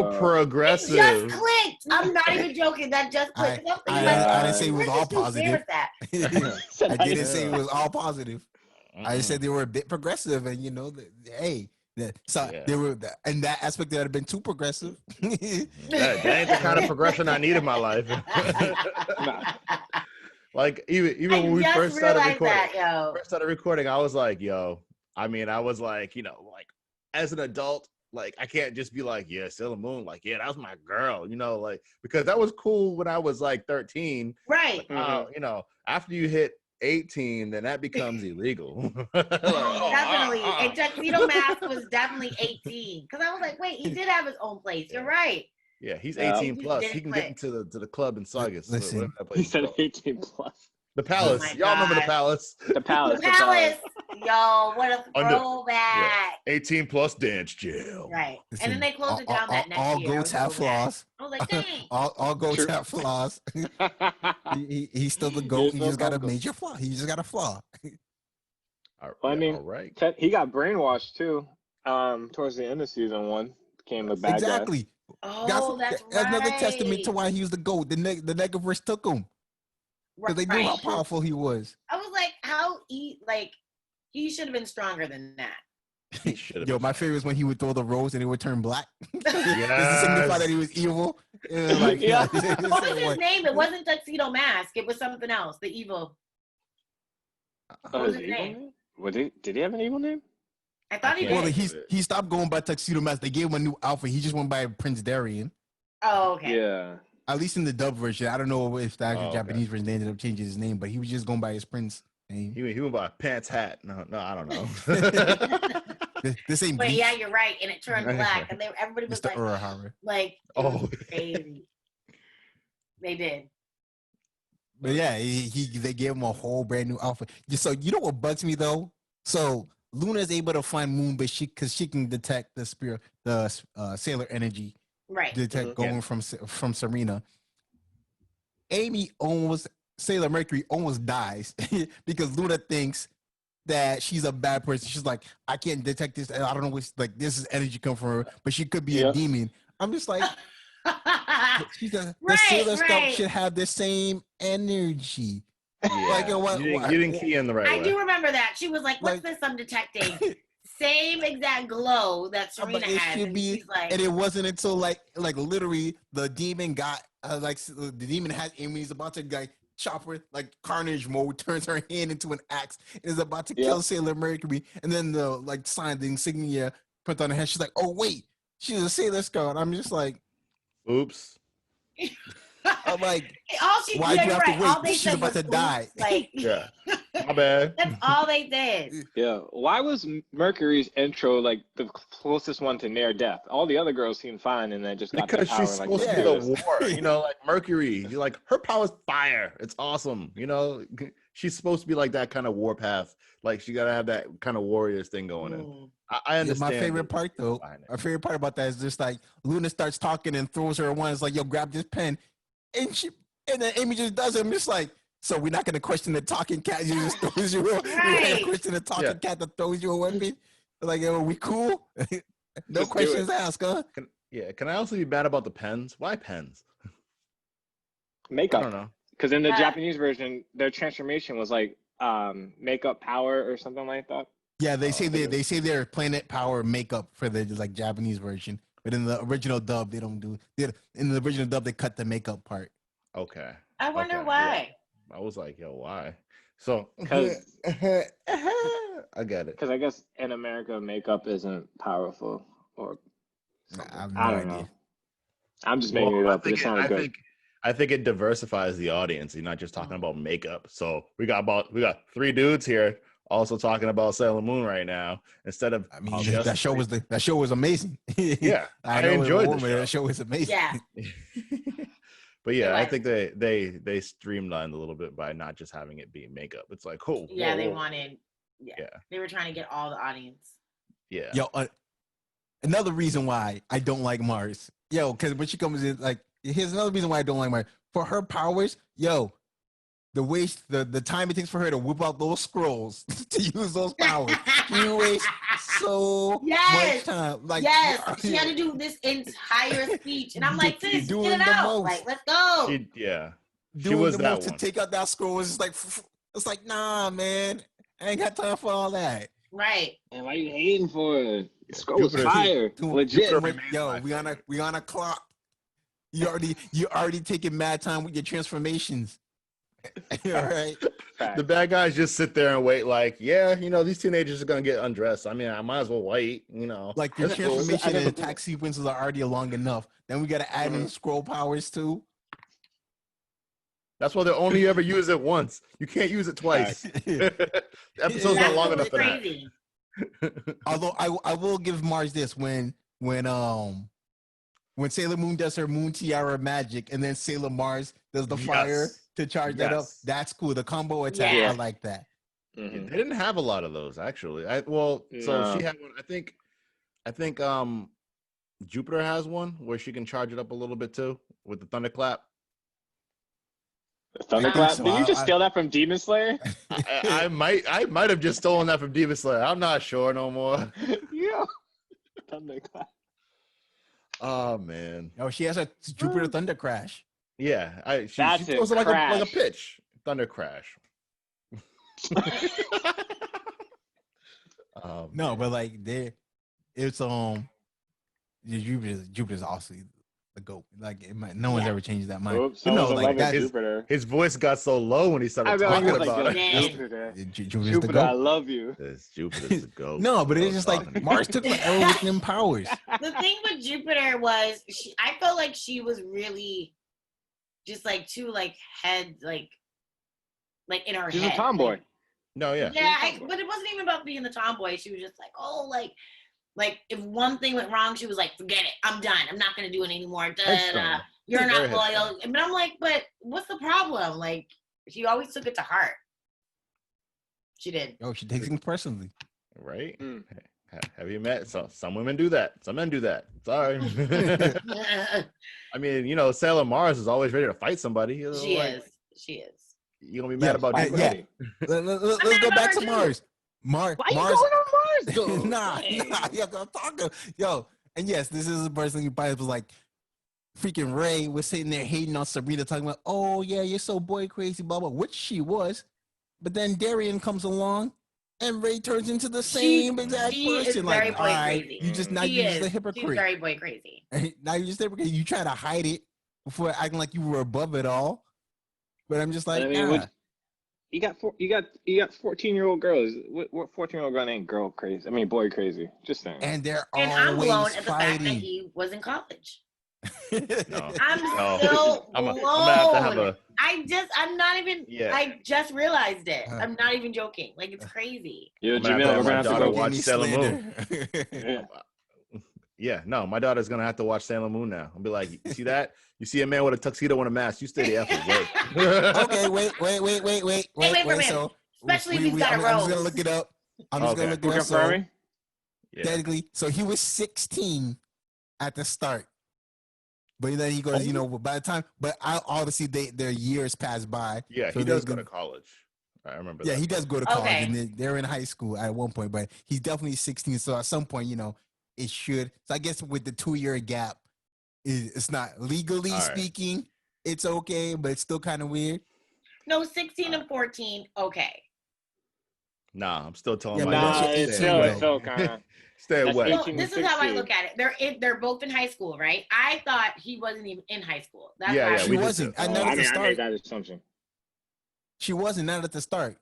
Yeah. It just progressive. clicked. I'm not even joking. That just clicked. I didn't say it was all positive. Said I I didn't say it Yeah. was all positive. I just Mm-mm. said they were a bit progressive, and hey, so Yeah. they were in that aspect that had been too progressive. That ain't the kind of progression I need in my life. Nah. Like even I when we just first started realized recording, I was like, yo, I mean, I was like, like as an adult, like I can't just be like, yeah, Sailor Moon, like, yeah, that was my girl, like, because that was cool when I was like 13. Right. After you hit 18, then that becomes illegal. Definitely. And Tuxedo Mask was definitely 18. Because I was like, wait, he did have his own place. You're right. Yeah, he's Yeah. 18 He plus. did He can click. get into the club in Saugus. Listen, whatever that place He is said called. 18 plus. The Palace. my Y'all remember the God. Palace? The Palace. The Palace. Yo, what a Under- throwback. 18 plus dance jail. Right. listen, And then they closed it down that next all year. I goats was have so mad. flaws. I was like, dang. all goats True. have flaws. He's still the You're goat. He still just got a goat. major flaw. He just got a flaw. Well, I mean, all right. he got brainwashed too. Towards the end of season 1, became the bad Exactly. Oh, that's right. another testament to why he was the GOAT. The Negaverse took him because they knew how powerful he was. I was like, he should have been stronger than that. He should have Yo, been my fine. favorite is when he would throw the rose and it would turn black. Just to Yes. signify that he was evil. Yeah. What was his name? It wasn't Tuxedo Mask. It was something else. The evil. What was his name? Did he have an evil name? I thought he Well, did. he stopped going by Tuxedo Mask. They gave him a new outfit. He just went by Prince Darien. Oh, okay. Yeah. At least in the dub version. I don't know if the actual okay. Japanese version they ended up changing his name, but he was just going by his Prince name. He went by Pants Hat. No, I don't know. This ain't But Bleach. yeah, you're right, and it turned black, and everybody was Mr. Urahara. it was crazy. They did. But yeah, they gave him a whole brand new outfit. So you know what bugs me though? So Luna is able to find Moon, but she can detect the spirit, the sailor energy, Right. detect going from Serena. Sailor Mercury almost dies because Luna thinks that she's a bad person. She's like, I can't detect this. I don't know what's like. This is energy come from her, but she could be a demon. I'm just like, the Sailor Scout should have the same energy. Yeah. Like, you didn't key in the right way. I do remember that. She was like, what's this I'm detecting? Same exact glow that Serena had. And she's like, and it wasn't until like literally the demon got the demon had Amy. He's about to like chop her, like Carnage mode, turns her hand into an axe and is about to kill Sailor Mercury. And then the sign, the insignia put on her head. She's like, oh wait, she's a Sailor Scout. I'm just like, oops. I'm like, why'd you have to wait? She's about to die. Like, yeah, my bad. That's all they did. Yeah. Why was Mercury's intro like the closest one to near death? All the other girls seemed fine, and then just got because the power, she's supposed to be the war. Like Mercury, like her power's fire. It's awesome. She's supposed to be like that kind of war path. Like she gotta have that kind of warriors thing going in. I understand. My favorite part though, my favorite part about that is just like Luna starts talking and throws her one. It's like, yo, grab this pen, and then Amy just does it. I'm just like, so we're not gonna question the talking cat. You just throws you. We're not gonna question the talking cat that throws you a weapon. Like, are we cool? No questions asked, huh? Can I also be bad about the pens? Why pens? Makeup. I don't know. Because in the Japanese version, their transformation was like makeup power or something like that. Yeah, they say they're planet power makeup for the Japanese version, but in the original dub they don't do. In the original dub they cut the makeup part. Okay. I wonder why. Yeah. I was like, yo, why? So, Because I get it. because I guess in America makeup isn't powerful or I something. have no I don't idea. know. I'm just making it up, but it sounded good. I think it diversifies the audience. You're not just talking about makeup. So we got 3 dudes here also talking about Sailor Moon right now instead of I mean, just that show was amazing. Yeah, I know enjoyed it, the but that show was amazing. Yeah. But yeah, I was. think they streamlined a little bit by not just having it be makeup. It's like, oh, Yeah, they whoa. wanted. Yeah, they were trying to get all the audience. Yeah. Yo, another reason why I don't like Mars. Yo, because when she comes in, like, here's another reason why I don't like Mars. For her powers, yo, the time it takes for her to whip out those scrolls to use those powers, she wastes so much time. Like, she had to do this entire speech, and I'm like, sis, get it out. Like, let's go. She was the that most one. to take out that scroll. It's like, nah, man, I ain't got time for all that. Right. And why are you hating for it? The scroll was fire. Legit. Yo, we on a clock. You already taking mad time with your transformations. All right. The bad guys just sit there and wait, like, yeah, these teenagers are gonna get undressed. I mean, I might as well wait, Like your transformation and attack sequences are already long enough. Then we gotta add in scroll powers too. That's why they only ever use it once. You can't use it twice. The episode's not long enough for that. Although I will give Mars this when Sailor Moon does her Moon Tiara magic and then Sailor Mars does the fire to charge that up. That's cool. The combo attack, I like that. They didn't have a lot of those actually. So she had one. I think Jupiter has one where she can charge it up a little bit too with the thunderclap. Thunderclap? So. Did you just steal that from Demon Slayer? I might have just stolen that from Demon Slayer. I'm not sure no more. Yeah. Thunderclap. Oh man. Oh, she has a Jupiter Thunder Crash. Yeah, she throws it like a pitch. Thunder Crash. No, but like it's Jupiter's also the GOAT. Like no one's ever changed that mind. Oops, like his voice got so low when he started talking about it. Jupiter, I love you. Jupiter's the GOAT. No, but it's just like Mars took the L with them powers. The thing with Jupiter was I felt like she was really just like too like head like in her head. She's a tomboy. No, yeah. Yeah, but it wasn't even about being the tomboy. She was just like, oh, like if one thing went wrong, she was like, forget it. I'm done. I'm not going to do it anymore. You're not loyal. But I'm like, but what's the problem? Like, she always took it to heart. She did. Oh, she takes things personally. Right? Have you met? Some women do that. Some men do that. Sorry. I mean, Sailor Mars is always ready to fight somebody. She is. You gonna be mad about that? Yeah. Let's go back to Mars. Why are you going on Mars? Though? nah. I'm talking. Yo, and yes, this is the person who probably was like, freaking Ray was sitting there hating on Sabrina, talking about, oh yeah, you're so boy crazy, blah blah, which she was. But then Darian comes along, and Ray turns into the same exact person. Is very boy crazy. You just now you're just a hypocrite. She's very boy crazy. Now you're just a hypocrite. You try to hide it before acting like you were above it all. But I'm just like, you got 14-year-old girls. What 14-year-old girl ain't girl crazy? I mean, boy crazy. Just saying. And they're always I'm blown at the fact that he was in college. I'm so blown. I'm not even. Yeah. I just realized it. I'm not even joking. Like it's crazy. Yo, Jamil, we're gonna have to go watch Sailor Moon. Yeah, no, my daughter's gonna have to watch Sailor Moon now. I'll be like, you see that? You see a man with a tuxedo and a mask? You stay the effort. Okay, wait. So especially if he's got a robe. I'm just gonna look it up. I'm just gonna look it up. So, technically, so he was 16 at the start, but then he goes, by the time, but obviously their years pass by. Yeah, so he does go to college. I remember. Yeah, that. he does go to college, and they're in high school at one point, but he's definitely 16. So at some point, it should. So I guess with the 2-year gap, it's not legally speaking, it's okay, but it's still kind of weird. No, 16 and 14, okay. Nah, I'm still telling it's still kind of. Stay away. Well, this is how I look at it. They're both in high school, right? I thought he wasn't even in high school. That's she wasn't. I made that assumption. She wasn't. Not at the start.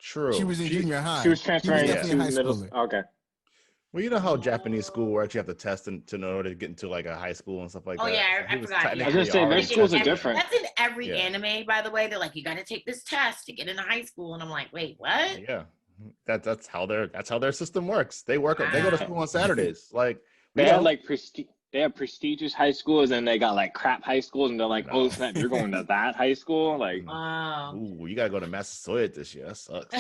True. She was in junior high. She was transferring definitely to a high middle. schooler. Okay. Well, you know how Japanese school works. You have to test in order to get into like a high school and stuff like Oh that. yeah, So he I was forgot. Yeah. I was gonna technically say, their already schools are tested. different. That's in every Yeah. anime, by the way. They're like, you got to take this test to get into high school, and I'm like, wait, what? Yeah, that's how their system works. They go to school on Saturdays. Like we They had don't. like they have prestigious high schools, and they got like crap high schools, and they're like, No. oh snap, you're going to that high school? Like, Wow. Ooh, you gotta go to Massasoit this year. That sucks.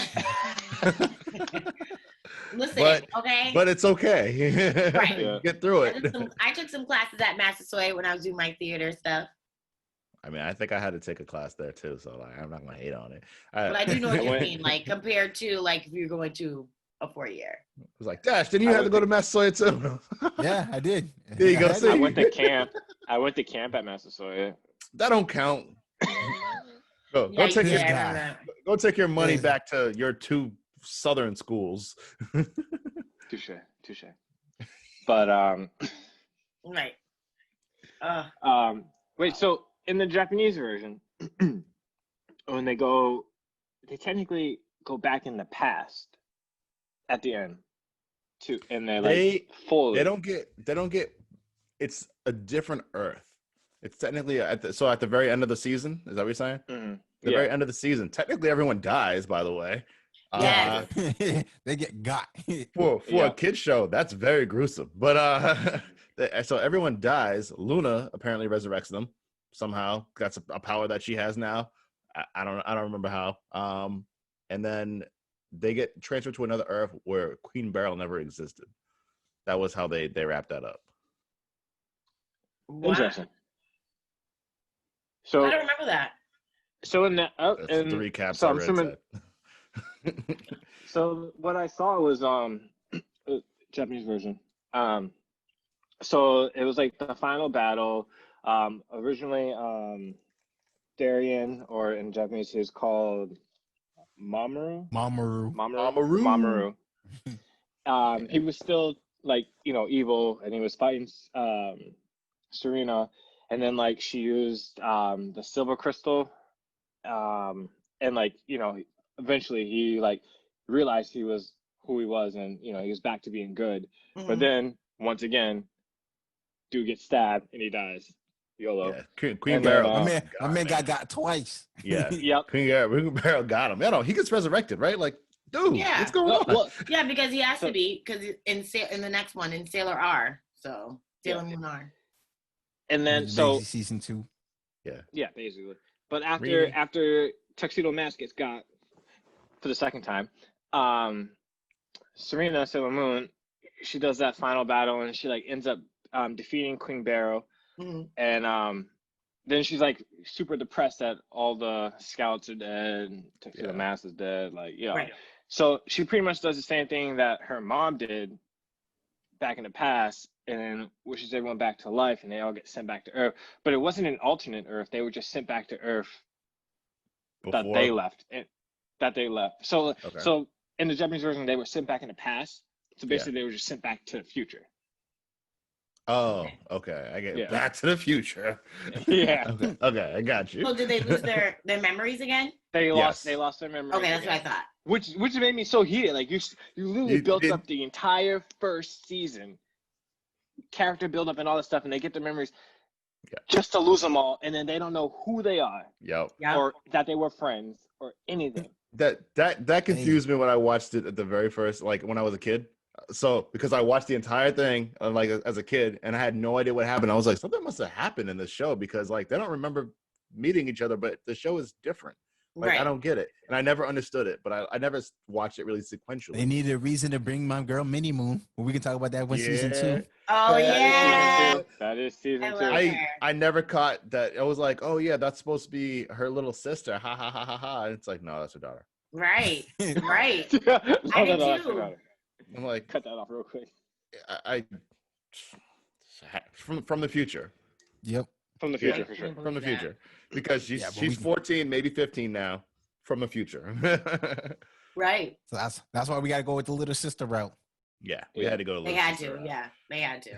Listen, but okay. but it's okay. Right. Yeah. Get through it. I took some classes at Massasoit when I was doing my theater stuff. I mean, I think I had to take a class there too, so like, I'm not gonna hate on it. But I do know what you went- mean, like compared to like if you're going to a 4-year. I was like, Dash, didn't you have to go to Massasoit too? Yeah, I did. There you go. I had See? I went to camp. I went to camp at Massasoit. That don't count. Go Yeah, take you your did, I guy. remember. go take your money Yeah. back to your 2 southern schools. Touche. But Right. wait. So in the Japanese version, when they technically go back in the past at the end, too, and they're like fully. They don't get. It's a different Earth. It's technically at the very end of the season. Is that what you're saying? Mhm. The Yeah. very end of the season. Technically, everyone dies. By the way. Yes. They get got. For Yeah. a kid show, that's very gruesome. But so everyone dies. Luna apparently resurrects them somehow. That's a power that she has now. I don't remember how. And then they get transferred to another Earth where Queen Beryl never existed. That was how they wrapped that up. Wow. Interesting. I So don't remember that. so in the That's and the recaps so I I'm read. assuming- said. So what I saw was Japanese version. So it was like the final battle. Originally Darien, or in Japanese he was called Mamoru. Mamoru. He was still like, evil, and he was fighting Serena, and then like she used the silver crystal, and like, eventually he like realized he was who he was, and he was back to being good. But Mhm. then once again, dude gets stabbed and he dies. YOLO. Yeah. Queen And Beryl. then, My man got twice. Yeah. Yep. Queen Beryl got him. He gets resurrected, right? Like, dude, Yeah. what's going on? Well, Yeah, because he has So- to be, because in the next one, in Sailor R. So Sailor Yeah. Moon R. and then Daisy so season 2. yeah, basically. But Really? after Tuxedo Mask gets got for the second time, Serena, Sailor Moon, she does that final battle, and she like ends up defeating Queen Beryl, Mhm. and then she's like super depressed that all the scouts are dead, and Tuxedo Yeah. Mask is dead, like Right. So she pretty much does the same thing that her mom did back in the past, and then wishes everyone back to life, and they all get sent back to Earth. But it wasn't an alternate Earth; they were just sent back to Earth that they left. So Okay. so in the Japanese version, they were sent back in the past. So basically, they were just sent back to the future. Oh, okay. I get Yeah. Back to the Future. Yeah. Okay, I got you. So did they lose their memories again? They Yes. lost their memory. Okay, that's what I thought. Which made me so heated. Like you literally You built did- up the entire first season, character build up and all this stuff, and they get their memories Yeah. just to lose them all, and then they don't know who they are Yep. Yeah. or that they were friends or anything. That confused me when I watched it at the very first, like when I was a kid. So because I watched the entire thing like as a kid, and I had no idea what happened. I was like, something must have happened in the show, because like they don't remember meeting each other, but the show is different. Like Right. I don't get it, and I never understood it, but I never watched it really They sequentially. needed a reason to bring my girl Minnie Moon. Well, we can talk about that when season 2. Oh yeah. That is season I 2. love it. I never caught that. I was like, oh yeah, that's supposed to be her little sister. Ha ha ha ha ha. And it's like, no, that's her daughter. Right. Right. No, I did that's too. right. I'm like, Cut that off real quick. I from the future. Yep. From the Yeah. future, for sure. From the future, because she's Yeah, but she's we- 14, maybe 15 now. From the future. Right. So that's why we got to go with the little sister route. Yeah, we Yeah. had to go to. They Little had Sister to. route. Yeah. They had to.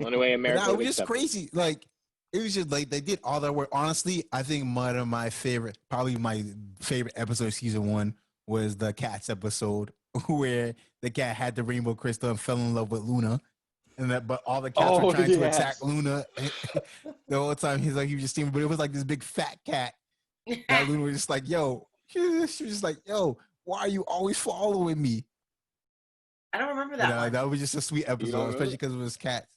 Only way But America no, it would was just accept it. crazy. Like it was just like they did all that work. Honestly, I think one of my favorite, probably my favorite episode of season 1 was the Cats episode where the cat had the rainbow crystal and fell in love with Luna. But all the cats were trying to attack Luna the whole time. He was just seeing, but it was like this big fat cat that Luna was just like, yo, she was just like, yo, why are you always following me? I don't remember that one. That was just a sweet episode, especially because it was cats.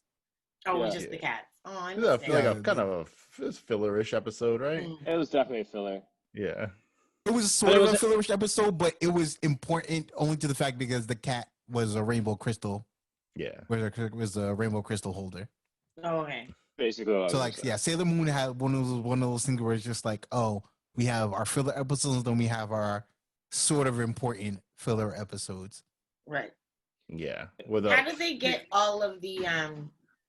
Oh, it was just the cats. Oh, I feel like a kind of a fillerish episode, right? It was definitely a filler. Yeah. It was sort of a fillerish episode, but it was important only to the fact because the cat was a rainbow crystal. Yeah. Was a rainbow crystal holder. Oh, okay. Basically. So Sailor Moon had one of those things where it's just like, oh, we have our filler episodes, then we have our sort of important filler episodes. Right. Yeah. How did they get all of the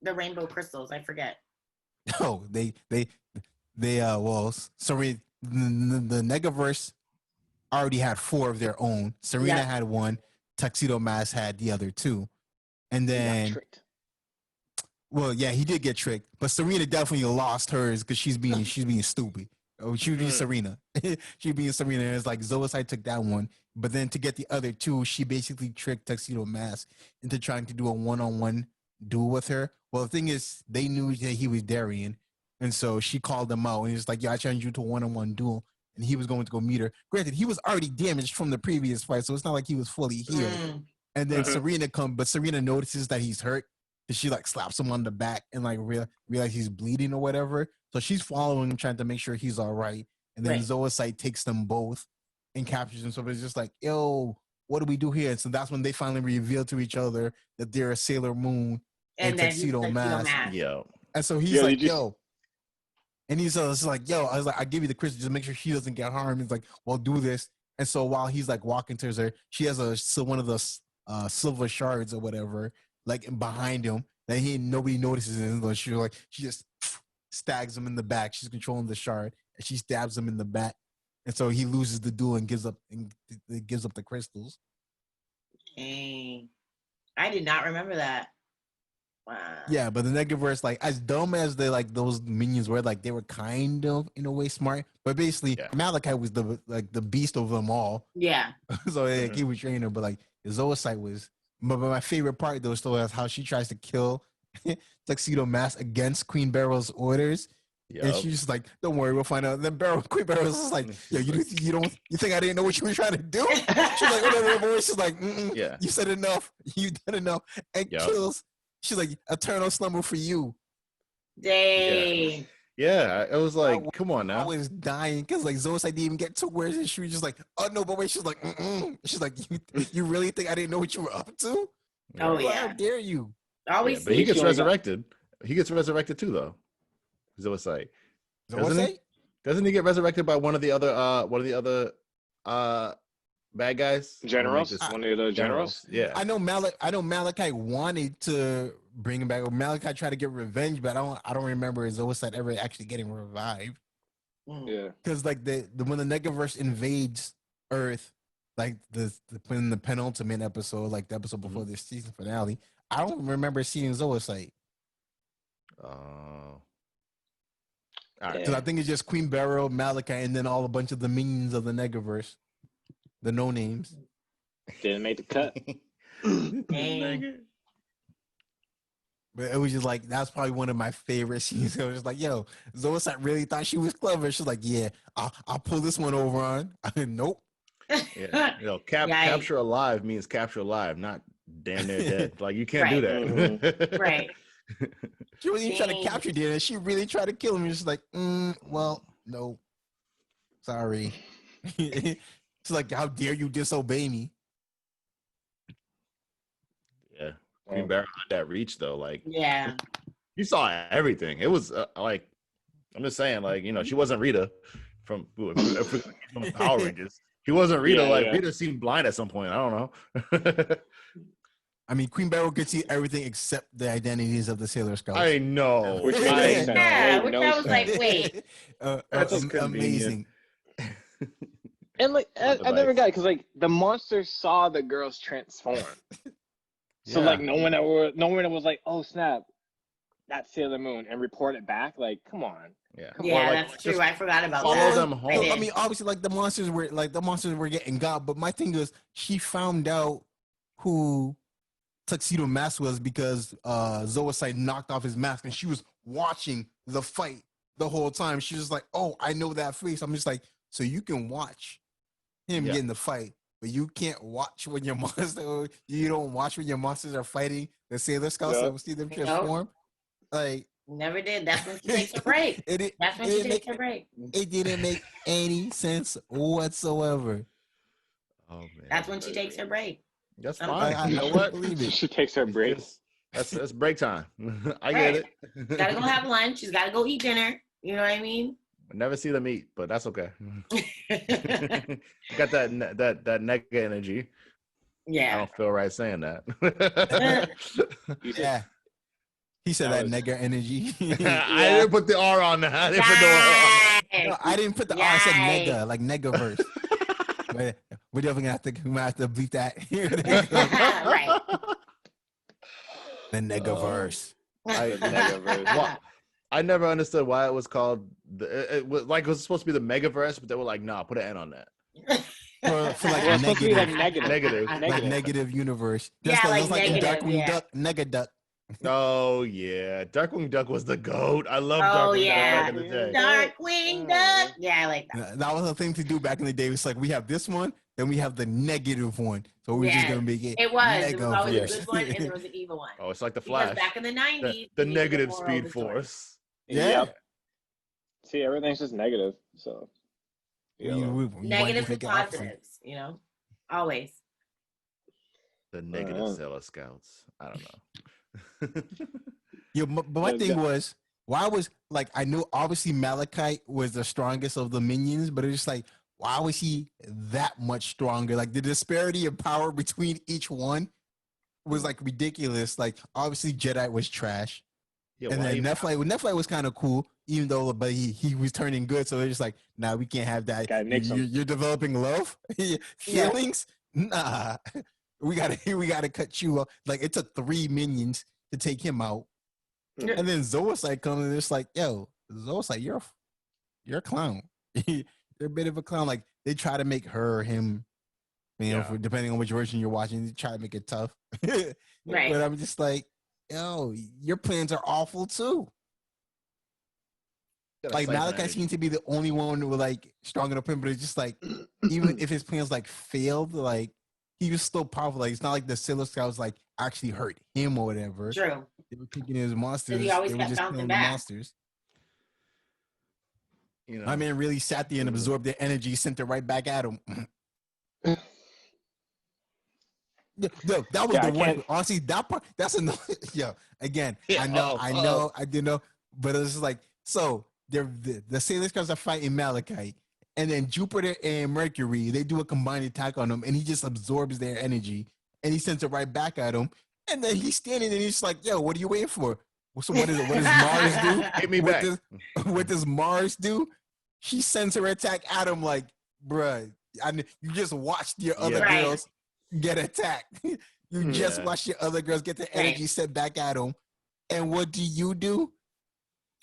rainbow crystals? I forget. Oh, sorry, the Negaverse already had 4 of their own. Serena had 1. Tuxedo Mask had the other 2, and then. Well, yeah, he did get tricked, but Serena definitely lost hers because she's being stupid. Oh, she being Serena. She being Serena. And it's like Zoisite took that one, but then to get the other 2, she basically tricked Tuxedo Mask into trying to do a one-on-one duel with her. Well, the thing is, they knew that he was Darien, and so she called him out, and he's like, "Yeah, I challenged you to a one-on-one duel," and he was going to go meet her. Granted, he was already damaged from the previous fight, so it's not like he was fully healed. And then Serena but Serena notices that he's hurt. And she like slaps him on the back and like realize he's bleeding or whatever. So she's following him, trying to make sure he's all right. And then Zoisite takes them both and captures him. So it's just like, yo, what do we do here? And so that's when they finally reveal to each other that they're a Sailor Moon and Tuxedo Mask. Yo. And so he's like, yo. And he's like, yo, I was like, I give you the crystal, just make sure she doesn't get harmed. He's like, well, do this. And so while he's like walking towards her, she has one of the silver shards or whatever, like behind him, that nobody notices it. And she just stabs him in the back. She's controlling the shard, and she stabs him in the back, and so he loses the duel and gives up the crystals. Dang, I did not remember that. Wow. Yeah, but the Negaverse, like as dumb as those minions were, like they were kind of in a way smart, but basically Malachi was the beast of them all. Yeah. So he was training her, but like Zoisite was. But my favorite part though still is how she tries to kill Tuxedo Mask against Queen Barrel's orders. Yep. And she's just like, "Don't worry, we'll find out." And then Queen Barrel's just like, "Yo, you think I didn't know what you were trying to do?" She's like, "Whatever." She's like, "Yeah, you said enough. You done enough." And kills. She's like, "Eternal slumber for you." Dang. Yeah, it was like, come on now. I was dying because like Zoisite didn't even get to words, and she was just like, "Oh no, but wait." She's like, She's like, "You really think I didn't know what you were up to? Oh yeah, how dare you?" Always. But he gets resurrected. He gets resurrected too, though. Zoisite. Doesn't he get resurrected by one of the other bad guys? Generals? One of the generals? Yeah. I know Malachi wanted to bring him back. Or Malachi tried to get revenge, but I don't remember Zoisite ever actually getting revived. Yeah. Because like when the Negaverse invades Earth, like in the penultimate episode, like the episode before the season finale, I don't remember seeing Zoisite. Because I think it's just Queen Barrel, Malachi, and then a bunch of the minions of the Negaverse. The no names. Didn't make the cut. But it was just like, that's probably one of my favorite scenes. It was just like, yo, Zoisite really thought she was clever. She's like, yeah, I'll pull this one over on. Nope. Yeah. Capture alive means capture alive, not damn near dead. Like, you can't do that. Right. She wasn't even trying to capture Darien. She really tried to kill him. She's like, well, no. Sorry. It's like, how dare you disobey me? Yeah. Queen Barrel had that reach, though. Like, yeah. You saw everything. It was like, I'm just saying, like, she wasn't Rita from Power Rangers. She wasn't Rita. Rita seemed blind at some point. I don't know. I mean, Queen Barrel could see everything except the identities of the Sailor Scouts. I know. Which I was like, wait. That's amazing. And like, I never got it because like the monsters saw the girls transform. So like no one was like, oh snap, at Sailor Moon and report it back. Like, come on. Yeah. Yeah, Or, like, that's true. I forgot about follow that. them home. I I did. mean, obviously, like the monsters were getting got, but my thing is, she found out who Tuxedo Mask was because Zoisite knocked off his mask, and she was watching the fight the whole time. She was like, "Oh, I know that face." I'm just like, so you can watch him get in the fight, but you can't watch when your monster. You don't watch when your monsters are fighting the Sailor Scouts and see them transform. Like, never did. That's when she takes her break. That's when she takes her break. It didn't make any sense whatsoever. Oh man. That's when she takes her break. That's fine. You know what? Believe it. She takes her break. That's break time. I get it. Gotta go have lunch. She's gotta go eat dinner. You know what I mean? I never see them eat, but that's okay. Got that nega energy. Yeah. I don't feel right saying that. Yeah. He said that nega energy. I didn't put the R on that. I didn't put the R. I said nega, like negaverse. We're definitely gonna have to beat that. Right. The negaverse. I never understood why it was called. It was supposed to be the Megaverse, but they were like, "Nah, put an N on that." For like negative negative universe. Just like negative, Darkwing Duck, Nega Duck. Oh yeah, Darkwing Duck was the goat. I love Darkwing Duck back in the day. Darkwing Duck. Yeah, I like that. That was the thing to do back in the day. It's like we have this one, then we have the negative one. So we're just gonna make it. It was always a good one, and there was an evil one. Oh, it's like the Flash. Because back in the 90s, the negative Speed Force. Yeah. See, everything's just negative. So negatives and positives, you know, always. The negative Sailor Scouts. I don't know. Yeah, but my thing was, why was like I knew obviously Malachite was the strongest of the minions, but it's just like why was he that much stronger? Like the disparity of power between each one was like ridiculous. Like obviously Jedi was trash. Yeah, and then Nephilim was kind of cool, even though but he was turning good. So they're just like, nah, we can't have that. You're developing love, feelings. Nah, we gotta cut you off. Like it took 3 minions to take him out, and then Zoisite comes and it's like, yo, Zoisite, you're a clown. You're a bit of a clown. Like they try to make him. You know, depending on which version you're watching, they try to make it tough. Right. But I'm just like, yo, your plans are awful too. Like Malachi seems to be the only one who like strong enough him, but it's just like even if his plans like failed, like he was still powerful. Like it's not like the Sailor Scouts like actually hurt him or whatever. True. They were taking his monsters. He always they kept were just bouncing killing back. the monsters. You know, my man really sat there and absorbed their energy, sent it right back at him. No, that was the one. Honestly, that part. That's another. Again, I know, I didn't know, but it's like so. The Sailor Scouts are fighting Malachite, and then Jupiter and Mercury they do a combined attack on him, and he just absorbs their energy, and he sends it right back at him, and then he's standing and he's like, "Yo, what are you waiting for?" So what does Mars do? Hit me back. What does Mars do? She sends her attack at him like, bruh, you just watched your other girls get attacked. You just watched your other girls get the energy sent back at them. And what do? You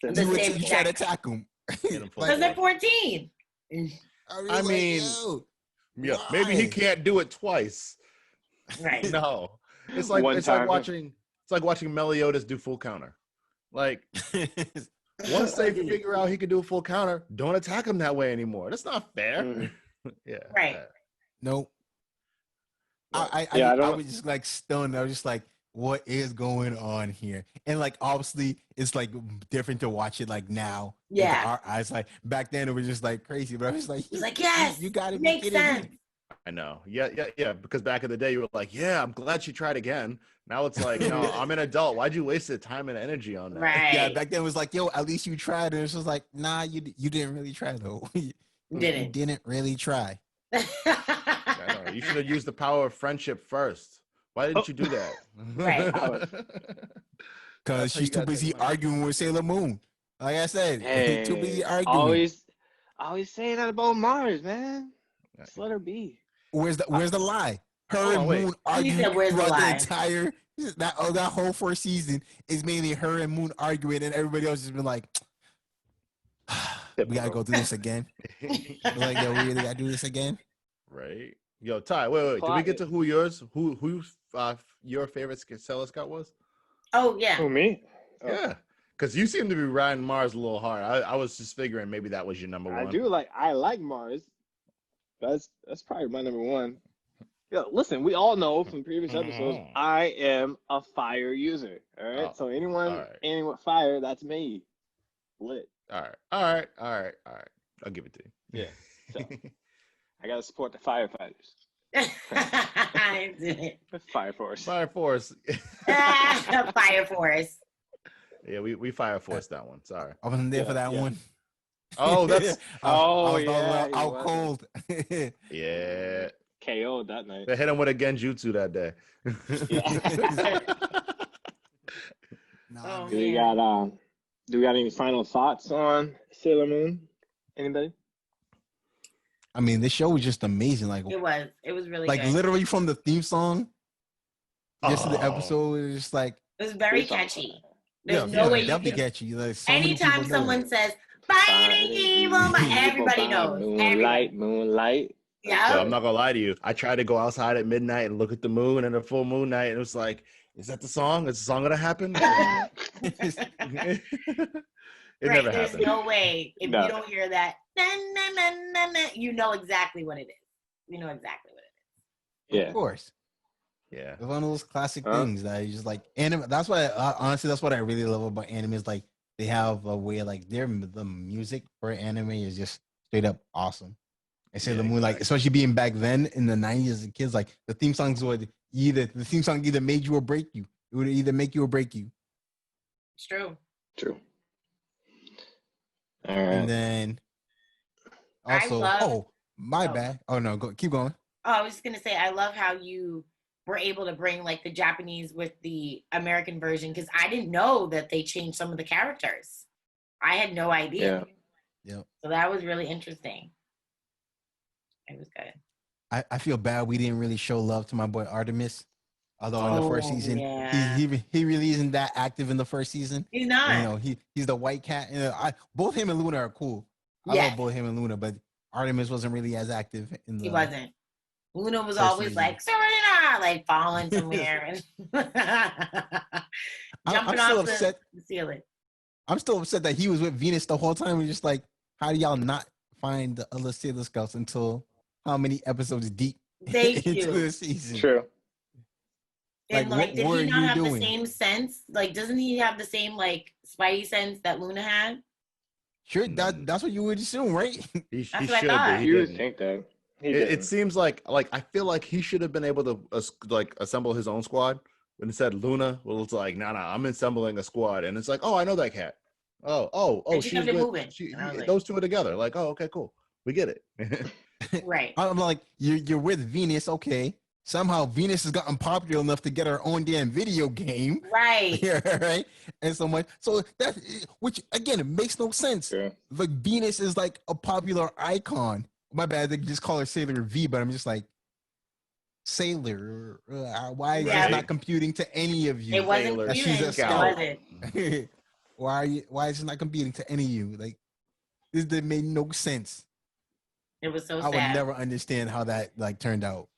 try to attack them. Because they're 14. I mean, maybe he can't do it twice. Right. No. It's like watching Meliodas do full counter. Like once they figure out he can do a full counter, don't attack him that way anymore. That's not fair. Right. Nope. I was just like stunned. I was just like, what is going on here? And like obviously it's like different to watch it like now. Yeah. Our eyes like back then it was just like crazy. But I was like, yes, you gotta make sense. I know. Yeah. Because back in the day you were like, yeah, I'm glad she tried again. Now it's like, no, I'm an adult. Why'd you waste the time and energy on that? Right. Yeah, back then it was like, yo, at least you tried. And it's just like, nah, you didn't really try though. You didn't really try. I know. You should have used the power of friendship first. Why didn't you do that? Right. Because she's too busy arguing with Sailor Moon. Like I said, too busy arguing. Always saying that about Mars, man. Just let her be. Where's the lie? Her and Moon arguing throughout the entire That whole first season is mainly her and Moon arguing, and everybody else has been like, "We gotta go through this again." Like, yo, we really gotta do this again, right? Yo, Ty, wait. Did we get to who your favorite Stella Scott was? Oh yeah. Who, me? Oh. Yeah, because you seem to be riding Mars a little hard. I was just figuring maybe that was your number one. I like Mars. That's probably my number one. Yo, listen, we all know from previous episodes, I am a fire user. All right. So anyone with fire, that's me. Lit. All right. I'll give it to you. Yeah. So, I gotta support the firefighters. Fire Force. Fire Force. Fire Force. Yeah, we Fire Force that one. Sorry. I wasn't there for that one. Oh, that's I was out cold. Yeah. KO'd that night. They hit him with a genjutsu that day. Do we got any final thoughts on Sailor Moon? Anybody? I mean, this show was just amazing. Like it was really like good. Literally from the theme song just to the episode, it was just like it was very catchy. There's no way you can catchy. Like, anytime someone says "Fighting evil," everybody knows. Moonlight. Yeah. So I'm not gonna lie to you. I tried to go outside at midnight and look at the moon and the full moon night, and it was like, is that the song? Is the song gonna happen? It never There's happened. no way if you don't hear that, you know exactly what it is. You know exactly what it Yeah. Of course. Yeah. It's one of those classic things that you just like anime. That's why honestly, that's what I really love about anime is like they have a way like the music for anime is just straight up awesome. I say the moon, like especially being back then in the 90s as kids, like the theme songs would either made you or break you. It would either make you or break you. It's true. All right. And then also, bad. Oh no, keep going. Oh, I was just gonna say I love how you were able to bring like the Japanese with the American version because I didn't know that they changed some of the characters. I had no idea. Yeah. So that was really interesting. It was good. I feel bad we didn't really show love to my boy Artemis. Although in the first season, he really isn't that active in the first season. He's not. You know, he's the white cat. Both him and Luna are cool. I love both him and Luna, but Artemis wasn't really as active in the. He wasn't. Luna was always like Serena, like falling somewhere and jumping off the ceiling. I'm still upset that he was with Venus the whole time. We're just like, how do y'all not find the other Sailor Scouts until how many episodes deep into the season? True. And like, did he not have the same sense? Like, doesn't he have the same like spidey sense that Luna had? Sure, that's what you would assume, right? He should be. You would think that. It seems like I feel like he should have been able to like assemble his own squad. When it said Luna, well, it's like, nah, I'm assembling a squad, and it's like, oh, I know that cat. Oh, she's with those two are together. Like, oh, okay, cool, we get it. Right. I'm like, you're with Venus, okay. Somehow Venus has gotten popular enough to get her own damn video game. Right. Yeah, right. And so much. So that, which again, it makes no sense. Yeah. Like Venus is like a popular icon. My bad, they just call her Sailor V, but I'm just like, Sailor. Why is this not computing to any of you? It wasn't computing. She's a scout. Why is it not computing to any of you? Like, this made no sense. It was so sad. I would never understand how that like turned out.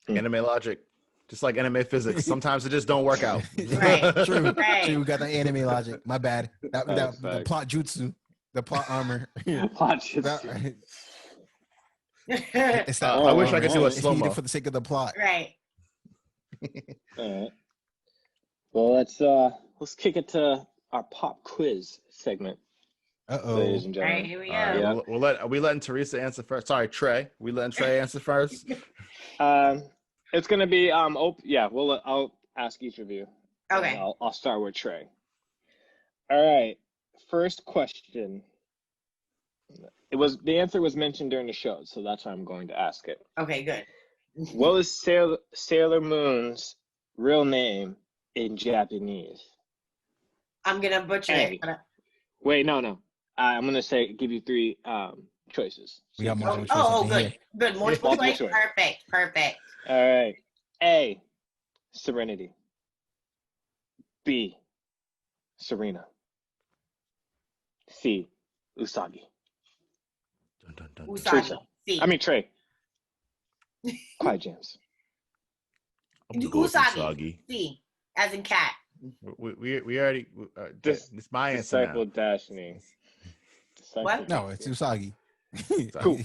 Anime logic, just like anime physics. Sometimes it just don't work out. Right. True. Right. True. We got the anime logic. My bad. The plot jutsu, the plot armor. Plot jutsu. It's that, I wish I could do a slow mo for the sake of the plot. Right. All right. Well, let's kick it to our pop quiz segment. Ladies and gentlemen. All right, here we go. Are we letting Theresa answer first? Sorry, Trey. We letting Trey answer first? It's gonna be I'll ask each of you. Okay. I'll start with Trey. All right. First question. The answer was mentioned during the show, so that's why I'm going to ask it. Okay, good. What is Sailor Moon's real name in Japanese? I'm gonna butcher it. Wait, no. I'm gonna give you three choices. We got multiple choices. Good. Good. Multiple choice. Perfect. All right. A, Serenity. B. Serena. C. Usagi. Dun, dun, dun, dun. Usagi. Theresa. C. I mean Trey. Quiet James. I'm gonna go with Usagi. C. As in cat. We already. It's my answer Disciple now. Dashni. What? No, it's Usagi. Cool.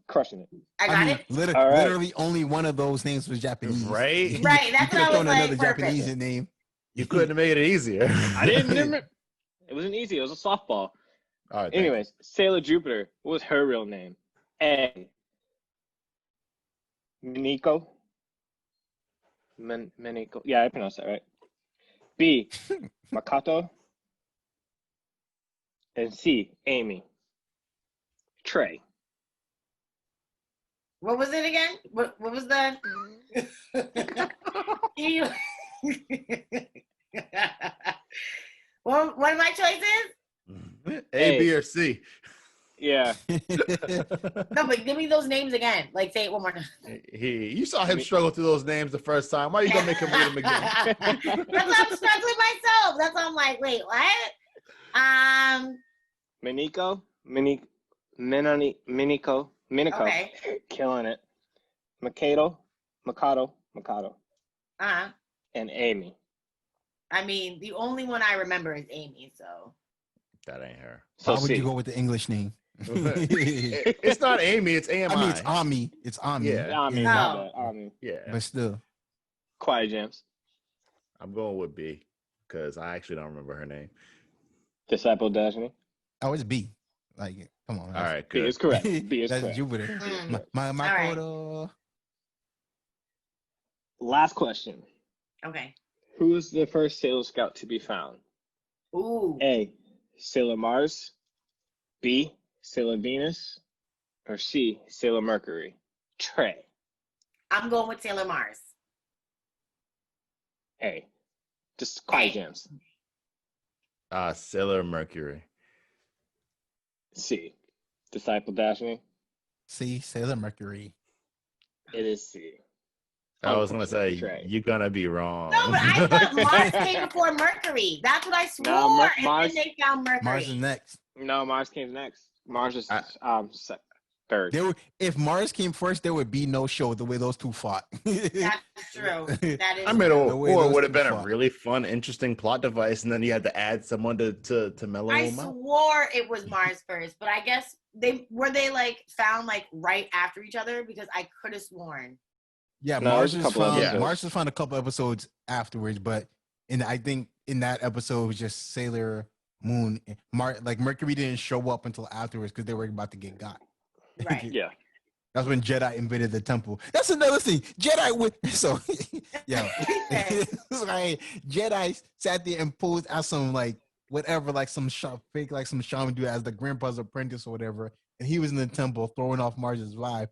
Crushing it. I got it. All right. Literally only one of those names was Japanese. Right? Right, You that's could what I have was thrown like. another Perfect. Japanese name. You couldn't have made it easier. I didn't remember. It wasn't easy. It was a softball. All right. Anyways, Sailor Jupiter. What was her real name? A. Miniko. Miniko. Yeah, I pronounced that right. B. Makoto. And C. Amy. Trey. What was it again? What was the? You... Well, what are my choices? A, B, or C. Yeah. No, but give me those names again. Like, say it one more time. You saw him struggle through those names the first time. Why are you gonna make him read them again? That's why I'm struggling myself. That's why I'm like, wait, what? Miniko. Miniko. Okay. Killing it. Makoto. And Amy. I mean, the only one I remember is Amy. So That ain't her. So Why would C. you go with the English name? It's not Amy. It's AMI. I mean, it's Ami. It's Ami. Yeah. Ami, Yeah. my bad. Ami. Yeah. But still. Quiet James. I'm going with B because I actually don't remember her name. Disciple Dashni. Oh, it's B. Like, come on. All right, B good. is correct. B is That's correct. Jupiter. Mm. My All right. photo. Last question. okay. Who is the first Sailor Scout to be found? Ooh. A. Sailor Mars. B. Sailor Venus. Or C. Sailor Mercury. Trey. I'm going with Sailor Mars. A. Just quiet A. James. Sailor Mercury. C. Disciple Dashni. See, Sailor Mercury. It is C. I was gonna say Trey. you're gonna be wrong. No, but I thought Mars came before Mercury. That's what I swore. No, and Mars- then they found Mercury. Mars is next. No, Mars came next. Mars is third. If Mars came first, there would be no show the way those two fought. That's true. That is I mean, true. The way or it those would have two been a fought. really fun, interesting plot device, and then you had to add someone to mellow I them out. swore it was Mars first, but I guess they like found like right after each other because I could have sworn. Yeah, No, Mars there's a was couple found. episodes. Mars was found a couple episodes afterwards, but I think in that episode it was just Sailor Moon. Like Mercury didn't show up until afterwards because they were about to get got. Right. Yeah. That's when Jedi invaded the temple. That's another thing. Jedi would yeah. It's like Jedi sat there and posed as some like whatever, like some fake, like some shaman dude as the grandpa's apprentice or whatever, and he was in the temple throwing off Mars's vibe.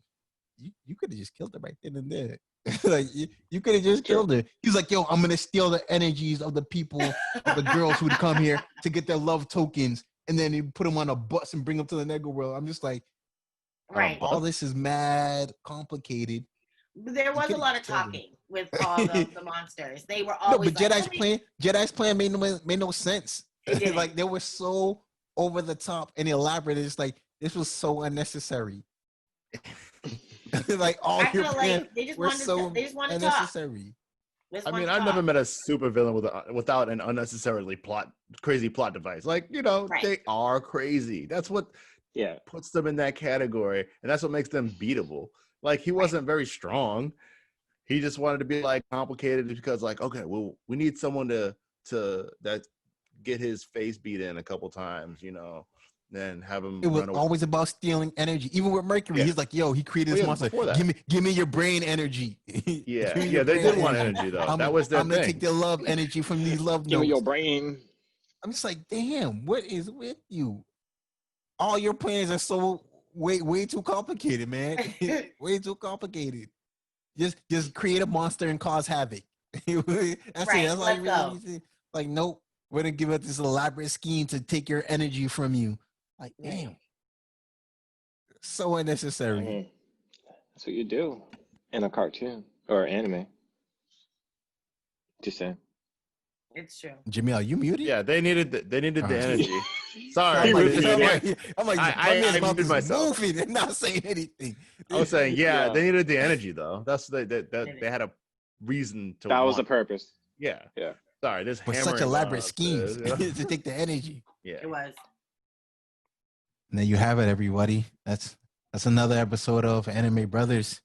You could have just killed her right then and there. Like you could have just killed her. He was like, "Yo, I'm gonna steal the energies of the people, of the girls who'd come here to get their love tokens, and then he put them on a bus and bring them to the Negro world." I'm just like, Right. all this is mad complicated. There was a lot of talking with all the monsters. They were No, always but like, Jedi's plan made no sense. It didn't. Like they were so over the top and elaborate. It's like this was so unnecessary. Like all I your feel plans like they just were wanted so to, they just wanted to talk. unnecessary. I mean, I've never met a super villain without an unnecessarily crazy plot device. Like, Right. they are crazy. That's what puts them in that category, and that's what makes them beatable. Like, he wasn't very strong. He just wanted to be like complicated because, like, okay, well, we need someone to that get his face beat in a couple times, then have him. It was run away. always about stealing energy. Even with Mercury, he's like, "Yo, he created this monster. before that. Give me your brain energy." Yeah, Give me yeah, your they brain did want energy though. That was their I'm gonna thing. take their love energy from these love Give me notes. your brain. I'm just like, damn, what is with you? All your plans are so way too complicated, man. Way too complicated. Just create a monster and cause havoc. That's it. That's all you really need to. Like, nope, we're gonna give up this elaborate scheme to take your energy from you. Like, damn, so unnecessary. Mm-hmm. That's what you do in a cartoon or anime. Just saying. It's true. Jamil, you muted? Yeah, they needed the Alright. energy. I'm Sorry, like, was muted. I'm like, I my man's mouth muted is myself. moving and not saying anything. I was saying, yeah, Yeah. they needed the energy though. That's they had a reason to. That was the want. purpose. Yeah. Yeah. Sorry, this With such hammering elaborate going schemes upstairs, to take the energy. Yeah. It was. And there you have it, everybody. That's another episode of Anime Brothers.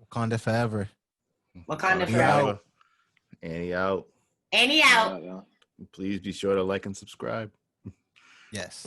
Wakanda forever. Wakanda You out. forever. Annie out. Annie out. Yeah. Please be sure to like and subscribe. Yes.